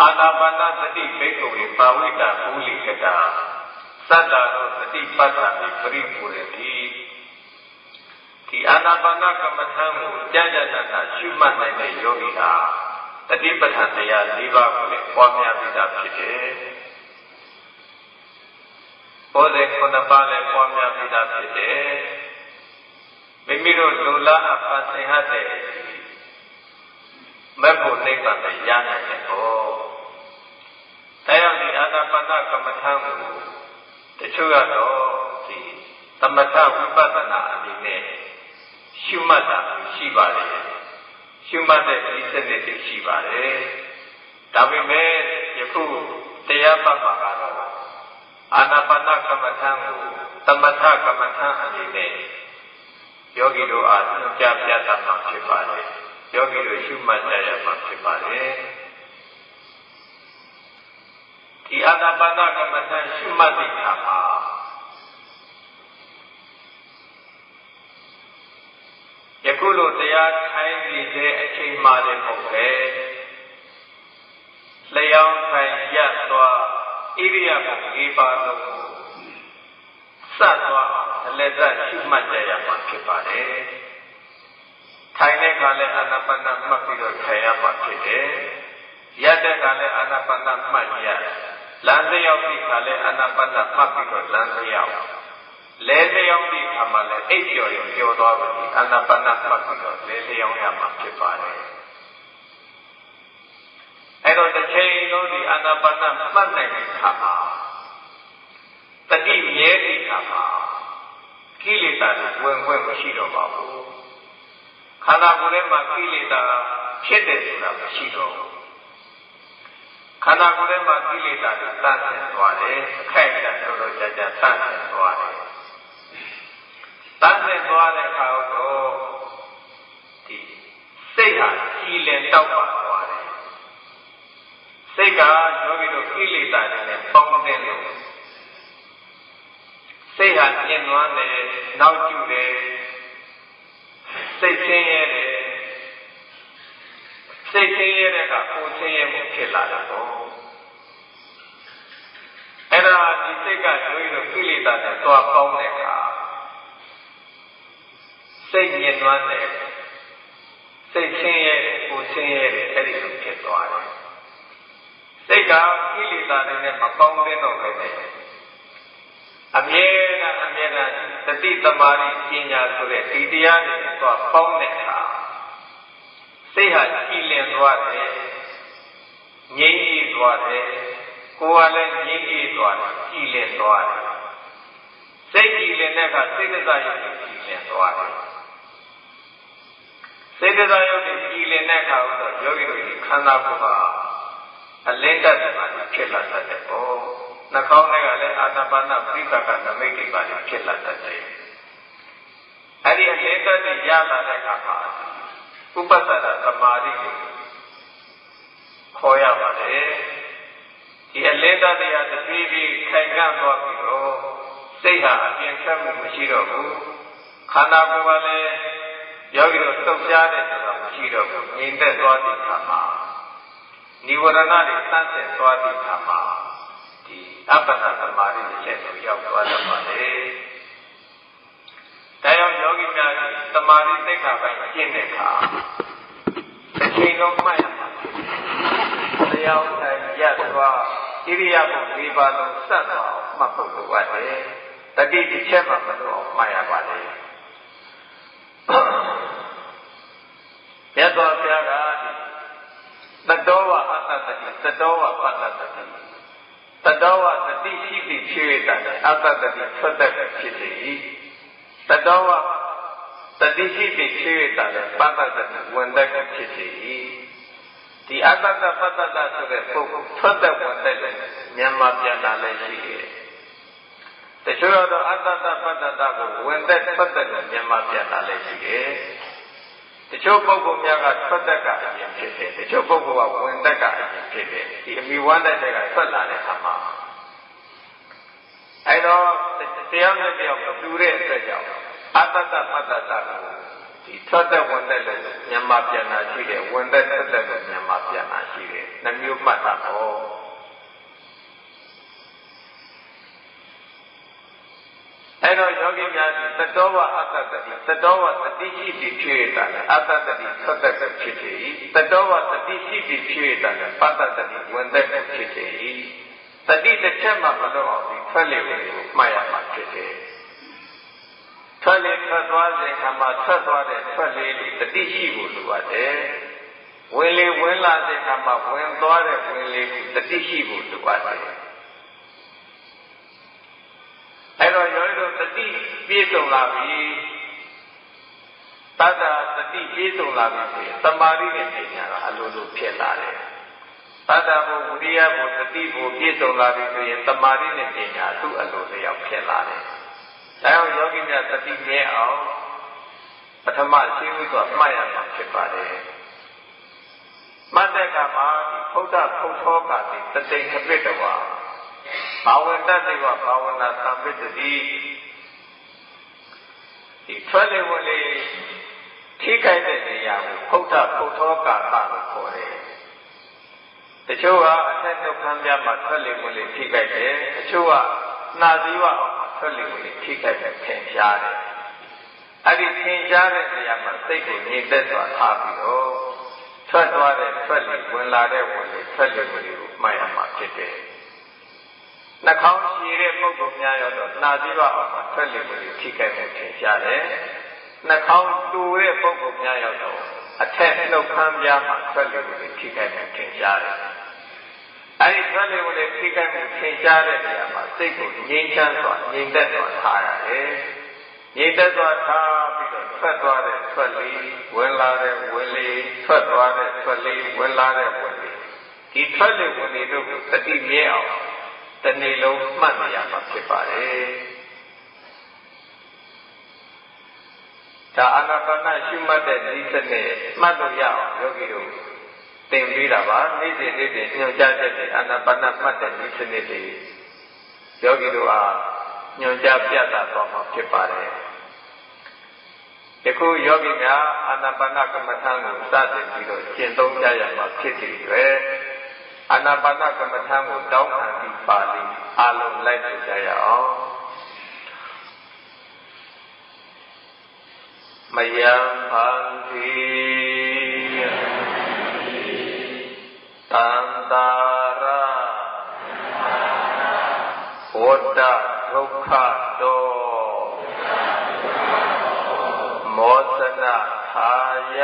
အာနာပါနသတိဘိက္ခဝေပါဝိတ္တမူလိကတာသတ္တရောသတိပဋ္ဌာန်ပရိပူရတိဒီအာနာပါနကမ္မထံကိုကြံ့ကြံ့နာရှုမှတ်နိုင်တဲ့ယောဂီဟာတတိပဋ္ဌာန်တရား၄ပါးကိုလည်းပွားများပြီးသားဖြစ်တယ်။ဘောဓိခုနှစ်ပါးလည်းပွားများပြီးသားဖြစ်တယ်။မိမိတို့လူလားအပါသင်ဟတဲ့မက်ဖို့နိဗ္ဗာန်ကိုရနိုင်တဲ့ဘော။တရားဒီအာနာပါနကမ္မထံကိုတချို့ကတော့ဒီသမထဝိပဿနာအနေနဲ့ရှုမှတ်တာရှိပါလေရှုမှတ်တဲ့ဒီစနစ်တွေရှိပါတယ်ဒါပေမဲ့ယခုတရားပတ်မှာကတော့အာနာပါနကမ္မထံကိုသမထကမ္မထံအနေနဲ့ယောဂီတို့အားသင်ကြားပြသမှာဖြစ်ပါတယ်ယောဂီတို့ရှုမှတ်ကြရမှာဖြစ်ပါတယ်ဒီအာနာပါနကမ္မထံရှုမှတ်တဲ့အခါမှာယခုလိုတရားထိုင်ပြီးတဲ့အချိန်မှလည်းမဟုတ်ပဲလျောင်းထိုင်ရပ်သွားဣရိယာပု၄ပါးလုံးကိုစသွားအလက်သက်ရှုမှတ်ကြရမှာဖြစ်ပါတယ်ထိုင်တဲ့အခါလည်းအာနာပါနမှတ်ပြီးတော့ထိုင်ရမှာဖြစ်တယ်ရပ်တဲ့အခါလည်းအာနာပါနမှတ်ရလမ်းစရောက်တဲ့အခါလည်းအာနာပါနမှတ်ပြီးတော့လမ်းစရောက်လဲလျောင်းတဲ့အခါမှာလည်းအိပ်ကျော်ရင်ကျော်သွားပြီအာနာပါနမှတ်ပြီးတော့လဲလျောင်းရမှာဖြစ်ပါတယ်အဲ့တော့တစ်ချိန်လုံးဒီအာနာပါနမှတ်နိုင်တဲ့အခါမှာတတိမြဲတဲ့အခါမှာကိလေသာတွေဝင်ခွင့်မရှိတော့ပါဘူးခန္ဓာကိုယ်ထဲမှာကိလေသာဖြစ်တယ်ဆိုတာမရှိတော့ဘူးခန္ဓာကိုယ်ထဲမှာကိလေသာတွေတန်းဆင်းသွားတယ်အခိုက်အတန့်တော်တော်ကြာကြာတန်းဆင်းသွားတယ်တန်းဆင်းသွားတဲ့အခါတော့ဒီစိတ်ဟာကြည်လင်တောက်ပါသွားတယ်စိတ်ကယောဂီတို့ကိလေသာတွေနဲ့ပေါင်းတဲ့လို့စိတ်ဟာညှဉ်းနှွမ်းတယ်နောက်ကျတယ်စိတ်ဆင်းရဲတယ်စိတ်ဆင်းရဲတဲ့ကကိုယ်ဆင်းရဲမှုဖြစ်လာတယ်ပေါ့အဲ့ဒါဒီစိတ်ကယောဂီတို့ကိလေသာနဲ့သွားပေါင်းတဲ့အခါစိတ်ညှဉ်းနှွမ်းတယ်စိတ်ဆင်းရဲကိုယ်ဆင်းရဲတယ်အဲ့ဒီလိုဖြစ်သွားတယ်စိတ်ကကိလေသာတွေနဲ့မပေါင်းတဲ့တော့ပဲအမြဲတမ်းသတိသမာဓိပညာဆိုတဲ့ဒီတရားတွေတော့ပေါင်းတဲ့အခါစိတ်ဟာကြည်လင်သွားတယ်ငြိမ်းအေးသွားတယ်ကိုယ်ကလည်းငြိမ်းအေးသွားတယ်ကြည်လင်သွားတယ်စိတ်ကြည်လင်တဲ့အခါစိတ်သက်သာရုပ်ကြည်လင်သွားတယ်စိတ်သက်သာရုပ်ကြည်လင်တဲ့အခါတော့ယောဂီတို့ဒီခန္ဓာကိုယ်ကအလင်းတတ်တယ်မှာဖြစ်လာတတ်တယ်ပေါ့နှာခေါင်းထဲကလည်းအာနာပါနပရိသကနမိတ်တွေပါဖြစ်လာတတ်တယ်အဲ့ဒီအလင်းတတ်တွေရလာတဲ့အခါမှာဥပဿနာသမာဓိကိုခေါ်ရပါတယ်ဒီအလင်းတတ်တွေကတဖြည်းဖြည်းခိုင်ခံ့သွားပြီးတော့စိတ်ဟာအပြင်ဆက်မှုမရှိတော့ဘူးခန္ဓာကိုယ်ကလည်းယောဂီတို့တုတ်ရှားတဲ့ဆိုတာမရှိတော့ဘူးငြိမ်သက်သွားတဲ့အခါမှာနိဝရဏတွေသတ်ဆက်သွားတဲ့အခါမှာဒီအပ္ပနာသမာဓိရဲ့ကိုရောက်သွားတတ်ပါလေ။ဒါကြောင့်ယောဂီများကသမာဓိသိက္ခာပိုင်းကျင့်တဲ့အခါအချိန်လုံးမှတ်ရမှာ။တရားထိုင်ရသွားဣရိယာပု၄ပါးလုံးစက်သွားအောင်မှတ်ဖို့လိုပါတယ်။တတိတစ်ချက်မှမလို့အောင်မှတ်ရပါလေ။ရသော်ဘုရားကတတောဝအတ္တတိတတောဝပတ္တတိတတောဝတတိရှိပြီးဖြစ်ရတဲ့အတ္တတိထွက်တတ်ဖြစ်စေတတောဝတတိရှိပြီးဖြစ်ရတဲ့ပတ္တတိဝင်တတ်ဖြစ်စေဒီအတ္တပတ္တဆိုတဲ့ပုဂ္ဂိုလ်ထွက်တတ်ဝင်တတ်တယ်မြန်မာပြန်လာလည်းရှိတယ်တချို့တော့အတ္တပတ္တကိုဝင်တတ်ထွက်တတ်တယ်မြန်မာပြန်လာလည်းရှိတယ်တချို့ပုဂ္ဂိုလ်များကထွက်သက်ကအရင်ဖြစ်တယ်တချို့ပုဂ္ဂိုလ်ကဝင်သက်ကအရင်ဖြစ်တယ်ဒီအမိဝမ်းတဲ့ကထွက်လာတဲ့အခါမှာအဲတော့တရားနဲ့တရားမတူတဲ့အတွက်ကြောင့်အတ္တပတ္တကို ဒီထွက်သက်ဝင်သက်လို့မြန်မာပြန်လာရှိတယ်ဝင်သက်ထွက်သက်လို့မြန်မာပြန်လာရှိတယ်နှမျိုးမှတ်တာတော့အဲ့တော့ယောဂီများဒီသတ္တောဝအတ္တတတိသတ္တောဝတတိရှိတိဖြစ်ရတာလေအတ္တတတိထွက်သက်ကိုဖြစ်တယ်သတ္တောဝတတိရှိတိဖြစ်ရတာလေပတ္တတတိဝင်သက်ကိုဖြစ်တယ်တတိတစ်ချက်မှမလို့အောင်ဒီထွက်လေဝင်ကိုမှတ်ရမှာဖြစ်တယ်ထွက်လေထွက်သွားတဲ့အခါမှာထွက်သွားတဲ့ထွက်လေလေးတတိရှိဖို့လိုပါတယ်ဝင်လေဝင်လာတဲ့အခါမှာဝင်သွားတဲ့ဝင်လေကိုတတိရှိဖို့လိုပါတယ်အဲ့တော့ယောဂီတို့တတိပြည့်စုံလာပြီတတ္တတတိပြည့်စုံလာပြီဆိုရင်သမာဓိနဲ့ပညာကအလိုလိုဖြစ်လာတယ်တတ္တဘုဝိရိယဘုတတိဘုပြည့်စုံလာပြီဆိုရင်သမာဓိနဲ့ပညာသူ့အလိုလျောက်ဖြစ်လာတယ်ဒါကြောင့်ယောဂီများတတိမြဲအောင်ပထမရှိဥစွာမှတ်ရမှာဖြစ်ပါတယ်မှတ်တဲ့အခါမှာဒီဖုဒ္ဓဖုတ်သောကတိတသိခပိတဝါဘာဝတ္တတိဝဘာဝနာသံပိတ္တိဒီထွက်လေဝင်လေထိခိုက်တဲ့နေရာကိုဖုဒ္ဓဖုတ်သောကာသလို့ခေါ်တယ်တချို့ကအထက်နှုတ်ခမ်းပြမှာထွက်လေဝင်လေထိခိုက်တယ်တချို့ကနှာသီးဝအောင်ထွက်လေဝင်လေထိခိုက်တဲ့ထင်ရှားတယ်အဲ့ဒီထင်ရှားတဲ့နေရာမှာစိတ်ကိုငြိမ်သက်စွာထားပြီးတော့ထွက်သွားတဲ့ထွက်လေဝင်လာတဲ့ဝင်လေထွက်လေဝင်လေကိုမှတ်ရမှာဖြစ်တယ်နှာခေါင်းရှည်တဲ့ပုဂ္ဂိုလ်များရောတော့နှာသီးဝအောင်မှာထွက်လေဝင်လေထိခိုက်တဲ့ထင်ရှားတယ်နှာခေါင်းတူတဲ့ပုဂ္ဂိုလ်များရောတော့အထက်နှုတ်ခမ်းပြားမှာထွက်လေဝင်လေထိခိုက်တဲ့ထင်ရှားတယ်အဲဒီထွက်လေဝင်လေထိခိုက်မှုထင်ရှားတဲ့နေရာမှာစိတ်ကိုငြိမ်းချမ်းစွာငြိမ်သက်စွာထားရတယ်ငြိမ်သက်စွာထားပြီးတော့ထွက်သွားတဲ့ထွက်လေဝင်လာတဲ့ဝင်လေထွက်သွားတဲ့ထွက်လေဝင်လာတဲ့ဝင်လေဒီထွက်လေဝင်လေတို့ကိုတတိမြဲအောင်တနေ့လုံးမှတ်နေရမှာဖြစ်ပါတယ်ဒါအာနာပါနရှုမှတ်တဲ့ဒီစနစ်မှတ်လို့ရအောင်ယောဂီတို့သင်ပေးတာပါနေ့စဉ်နေ့စဉ်ညွှန်ကြားချက်တွေအာနာပါနမှတ်တဲ့ဒီစနစ်တွေယောဂီတို့အားညွှန်ကြားပြသသွားမှာဖြစ်ပါတယ်ယခုယောဂီများအာနာပါနကမ္မထာကိုစတင်ပြီးတော့ကျင့်သုံးကြရမှာဖြစ်တဲ့အတွက်အာနာပါနကမ္မထာကိုတောင်းခံပြီးပါဠိအလုံးလိုက်ကြရအောင်မယံဖန်တိတန္တာရဝတ္တဒုက္ခတောမောသနာထာယ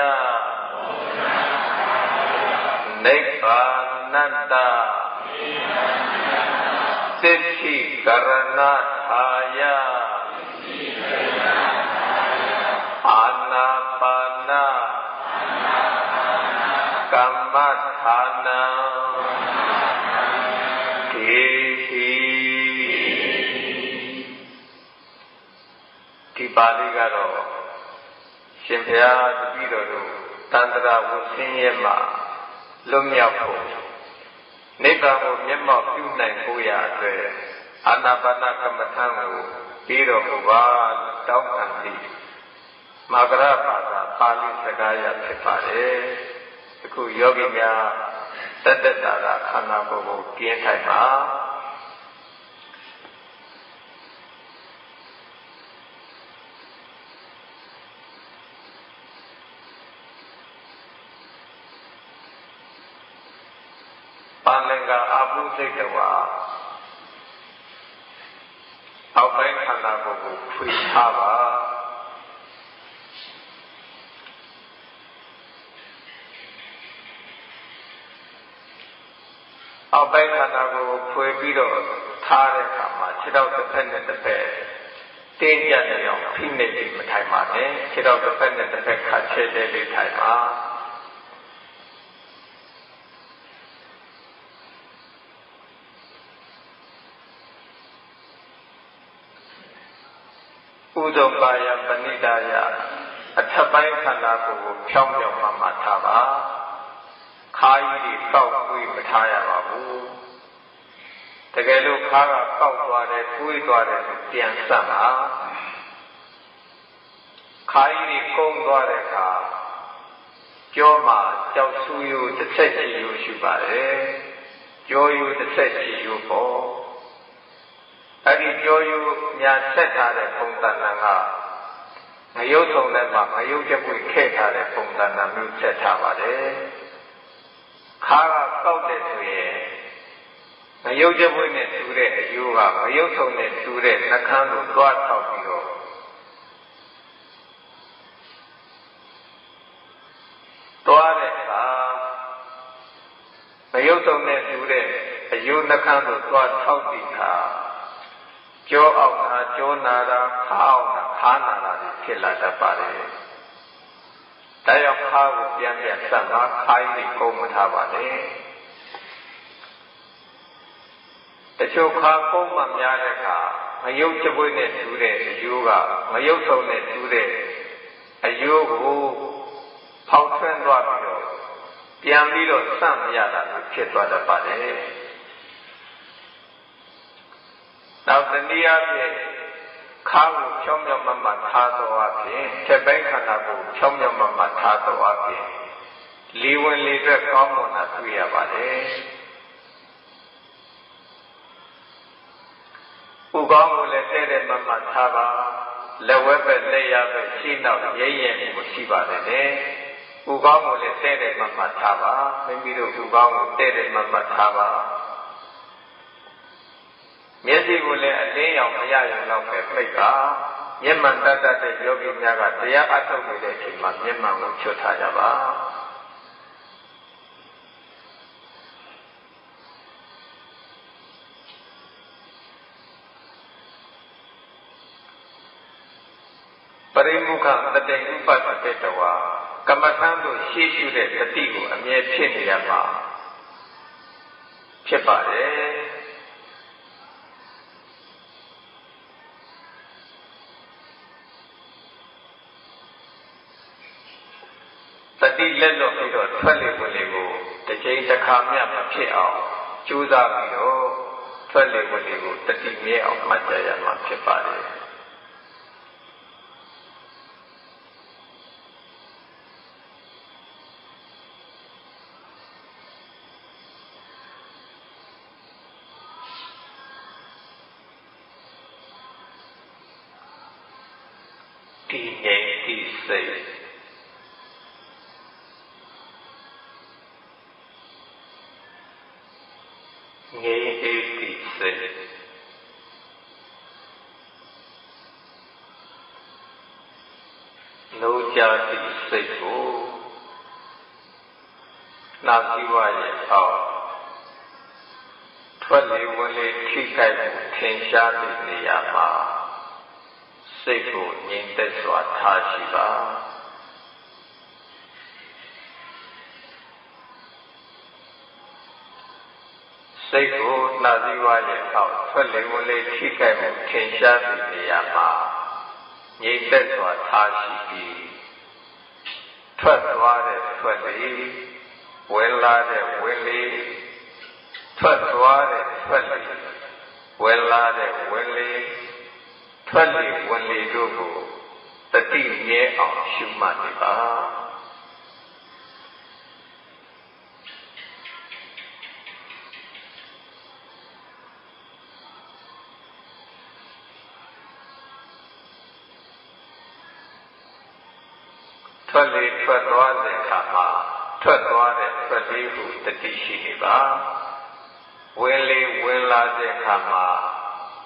နိဗ္ဗာနတ္တသစ္စိကရဏထာယအာနာပါနကမ္မထာနံဒေဟိဒီပါဠိကတော့ရှင်ဘုရားတပည့်တော်တို့တန်ត្រာဝဆင်းရဲမှာလွတ်မြောက်ဖို့နိဗ္ဗာန်ကိုမျက်မှောက်ပြုနိုင်ဖို့ရအတွက်အာနာပါနကမ္မထာကိုပြီးတော်မူပါတောင်းခံပြီးမာဂရဘာသာပါဠိစကားရဖြစ်ပါတယ်အခုယောဂီများတတ္တတာကခန္ဓာကိုယ်ကိုကျင်းထိုင်ပါပန္လင်္ကာအာပုစိတ်တဝါအောက်ပိုင်းခန္ဓာကိုယ်ကိုခွေထားပါအောက်ပိုင်းခန္ဓာကိုယ်ကိုခွေပြီးတော့ထားတဲ့အခါမှာခြေထောက်တစ်ဖက်နဲ့တစ်ဖက်တင်းကျပ်နေအောင်ဖိနှိပ်ပြီးမထိုင်ပါနဲ့ခြေထောက်တစ်ဖက်နဲ့တစ်ဖက်ခါချဲတဲ့လေးထိုင်ပါဥဒ္ဒကာယပဏိဒါယအထက်ပိုင်းခန္ဓာကိုယ်ကိုဖြောင်းပြောင်းမှထားပါခါးကြီးတွေကောက်ကွေးမထားရပါဘူးတကယ်လို့ခါးကကောက်သွားတယ်ကွေးသွားတယ်ဆိုပြန်ဆက်ပါခ ခိုင်းဒီကုန်းသွားတဲ့အခါကြောမှာကြောက်ဆူယူတစ်ဆက်ချီယူရှိပါတယ်ကြောယူတစ်ဆက်ချီယူပေါ့အဲ့ဒီကြောယူညာဆက်ထားတဲ့ပုံသဏ္ဍာန်ကငရုတ်ဆုံးထဲမှာငရုတ်ကြပွေခက်ထားတဲ့ပုံသဏ္ဍာန်မျိုးဆက်ထားပါတယ်ခါကကောက်တယ်ဆိုရင်ငရုတ်ကြပွေနဲ့တူတဲ့အယိုးကငရုတ်ဆုံးနဲ့တူတဲ့နှခမ်းကိုသွားထောက်ပြီးတော့သွားတဲ့အခါငရုတ်ဆုံးနဲ့တူတဲ့အယိုးနှခမ်းကိုသွားထောက်ပြီးခါကြောအောင်တာကြောနာတာခါအောင်တာခါနာတာဖြစ်လာတတ်ပါတယ်။ဒါကြောင့်ခါကိုပြန်ပြန်ဆက်မှာခိုင်းပြီးကုန်းမထားပါနဲ့။တချို့ခါကုန်းမှများတဲ့အခါငရုတ်ကြပွေးနဲ့တူတဲ့အယိုးကငရုတ်ဆုံးနဲ့တူတဲ့အယိုးကိုဖောက်ထွင်းသွားပြီးတော့ပြန်ပြီးတော့စမရတာဖြစ်သွားတတ်ပါတယ်။နောက်တနည်းအားဖြင့်ခါကိုဖြောင်းဖြောင်းမမထားတော်အပြင်ထက်ပိုင်းခန္ဓာကိုဖြောင်းဖြောင်းမမထားတော်အပြင်လီဝင်လေအတွက်ကောင်းမွန်တာတွေ့ရပါတယ်ဥကောင်းကိုလည်းတဲ့တဲ့မမထားပါလက်ဝဲပဲလက်ရပဲရှိနောက်ရဲရဲမှုရှိပါတယ်လေဥကောင်းကိုလည်းတဲ့တဲ့မမထားပါမိမိတို့ဥကောင်းကိုတဲ့တဲ့မမထားပါမျက်စိကိုလည်းအလင်းရောင်မရရုံတော့ပဲပြိတ်ပါမျက်မှန်တတ်တဲ့ယောဂီများကတရားအထုတ်နေတဲ့အချိန်မှာမျက်မှန်ကိုချွတ်ထားကြပါပရိမုခတတိဥပတ္တေတဝါကမ္မထံတို့ရှေ့ရှုတဲ့တတိကိုအမြဲဖြစ်နေရမှာဖြစ်ပါတယ်တတိလက်လွတ်ပြီးတော့ထွက်လေဝင်လေကိုတစ်ချိန်တစ်ခါမျှမဖြစ်အောင်ကြိုးစားပြီးတော့ထွက်လေဝင်လေကိုတတိမြဲအောင်မှတ်ကြရမှာဖြစ်ပါတယ်ဒီငြိမ်ဒီစိတ်ငြိမ်အေးဒီစိတ်နိုးကြသည့်စိတ်ကိုနာသီဝရဲ့အောက်ထွက်လေဝင်လေထိခိုက်မှုထင်ရှားသည့်နေရာမှာစိတ်ကိုငြိမ်သက်စွာထားရှိပါစိတ်ကိုနှာသီးဝါးရဲ့အောက်ထွက်လေဝင်လေထိခိုက်မှုထင်ရှားသည့်နေရာမှာငြိမ်သက်စွာထားရှိပြီးထွက်သွားတဲ့ထွက်လေဝင်လာတဲ့ဝင်လေထွက်သွားတဲ့ထွက်လေဝင်လာတဲ့ဝင်လေထွက်လေဝင်လေတို့ကိုတတိမြဲအောင်ရှုမှတ်နေပါထွက်လေထွက်သွားတဲ့အခါမှာထွက်သွားတဲ့ထွက်လေကိုတတိရှိနေပါဝင်လေဝင်လာတဲ့အခါမှာ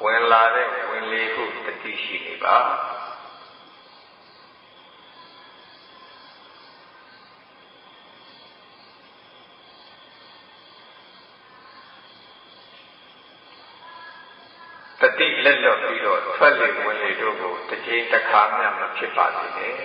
ဝင်လာတဲ့ဝင်လေကိုတတိရှိနေပါတတိလက်လွတ်ပြီးတော့ထွက်လေဝင်လေတို့ကိုတစ်ချိန်တစ်ခါမှမဖြစ်ပါစေနဲ့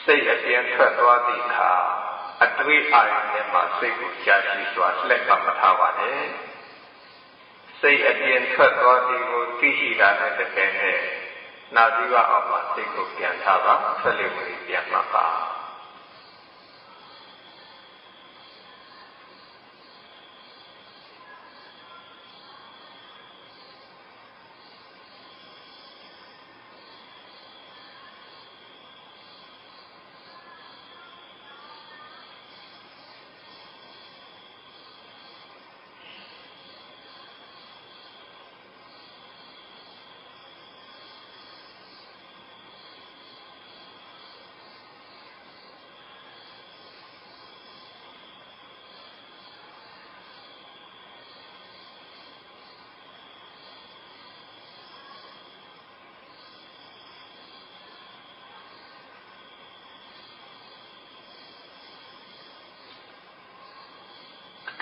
စိတ်အပြင်ထွက်သွားသည့်အခါအတွေးအာရုံနဲ့မှစိတ်ကိုကြာရှည်စွာလှည့်ပတ်မထားပါနဲ့စိတ်အပြင်ထွက်သွားသည်ကိုသိရှိတာနဲ့တကယ်နဲ့ နာသီဝအောက်မှာစိတ်ကိုပြန်ထားပါထွက်လေဝင်ပြန်မှတ်ပါ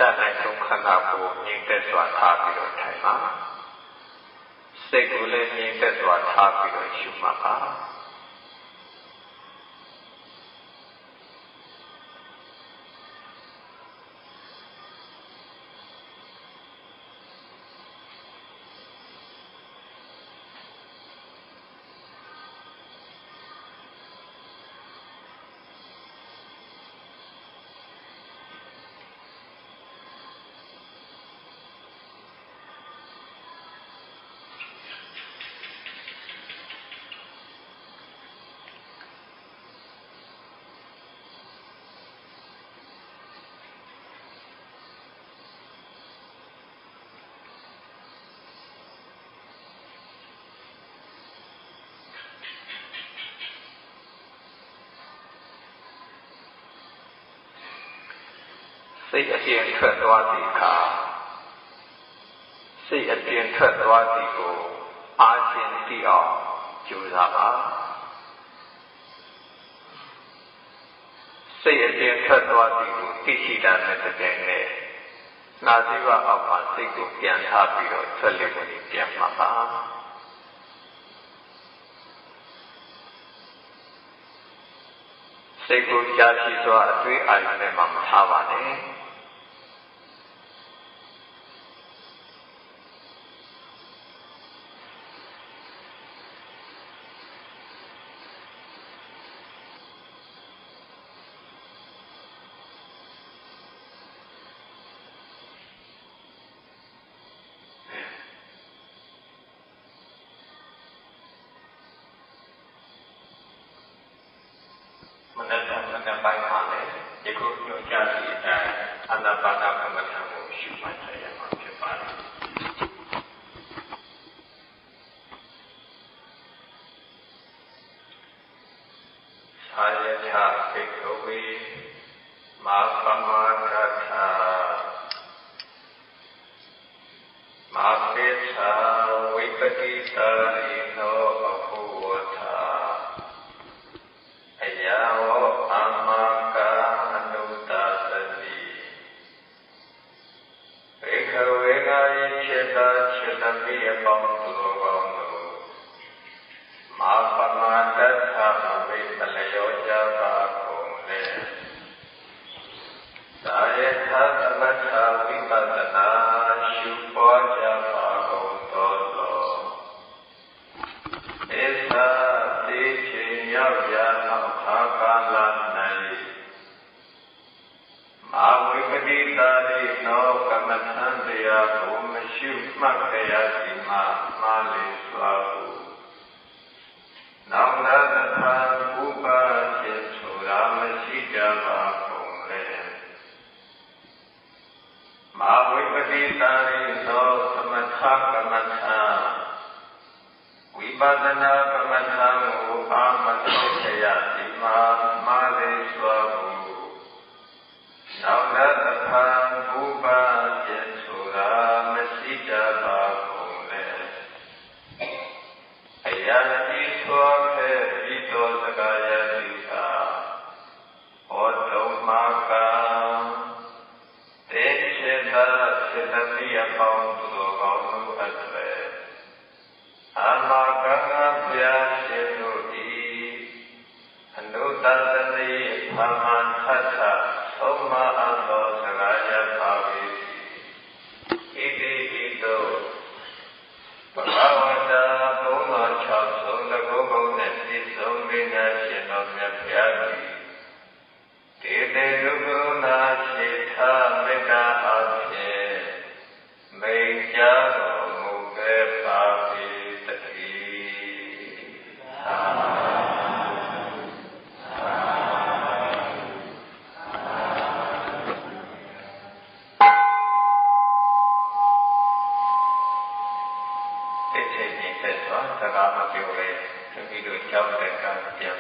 တတ်နိုင်ဆုံးခန္ဓာကိုယ်ငြိမ်သက်စွာထားပြီးတော့ထိုင်ပါစိတ်ကိုလည်းငြိမ်သက်စွာထားပြီးတော့ရှုမှတ်ပါစိတ်အပြင်ထွက်သွားသည့်အခါစိတ်အပြင်ထွက်သွားသည်ကိုအားချင်းသိအောင်ကြိုးစားပါစိတ်အပြင်ထွက်သွားသည်ကိုသိရှိတာနဲ့တကယ်နဲ့နာသီဝအောက်မှာစိတ်ကိုပြန်ထားပြီးတော့ထွက်လေဝင်ပြန်မှတ်ပါစိတ်ကိုကြာရှိစွာအတွေးအာရုံနဲ့မှမထားပါနဲ့မနက်ပိုင်းမှာလည်းဒီကုညွှန်ကြားစီအတိုင်းအာနာပါနကမ္မထာကိုရှုမှတ်ရမှာဖြစ်ပါတယ်။သာယထภิกขဝေမာပမဒဋ္ဌာမာပိသာဝိပတိသာရိနောအဘုဝထာအယဝအာမကအနုတ္တသတိဘေခဝေငါယခြေတာခြေတပိအပေါင်းသူတော်ကောင်းတို့မာပမဒဋ္ဌာမဝိပလယောကြပါကုန်လေသာယထသမထဝိပဿနာရှုပွားကြပါကုန်သောဧသာတိချိန်ရောက်ရာနောက်ခါကာလ၌မာဝိပတိတာရိနောကမ္မထံတရားကိုမရှုမှတ်ကြရစီမှာမှားလေစွာဟုနောက်လာသထာဥပါခြင်းဆိုတာမရှိကြပါကုန်လေမာဝိပတိတာရိနောသမထကမ္မထံဝိပဿနာကမ္မထာကိုအာမထုတ်ခရစီမှာမာလေစွာဟုနောက်လာသထာဥပါခြင်းဆိုတာမရှိကြပါကုန်လေအယတိသောခေဤသောစကာယတိကာဟောတုံမာကတေချေတာစေတတိအပေါင်းသူတော်ကောင်းတို့အထက်အာမကံဘုရားရှင်တို့ဤအနုတ္တသတိသမ္မာထထသုံးမအပ်သောစကားရပါ၏ဣတိဣတောဘဂဝတာဘုံတော်၆ဆုံး တိတ်ဆိတ်နေတဲ့သွားစကားမပြောပဲသမီးတို့ကြောက်တဲ့ကံပြန်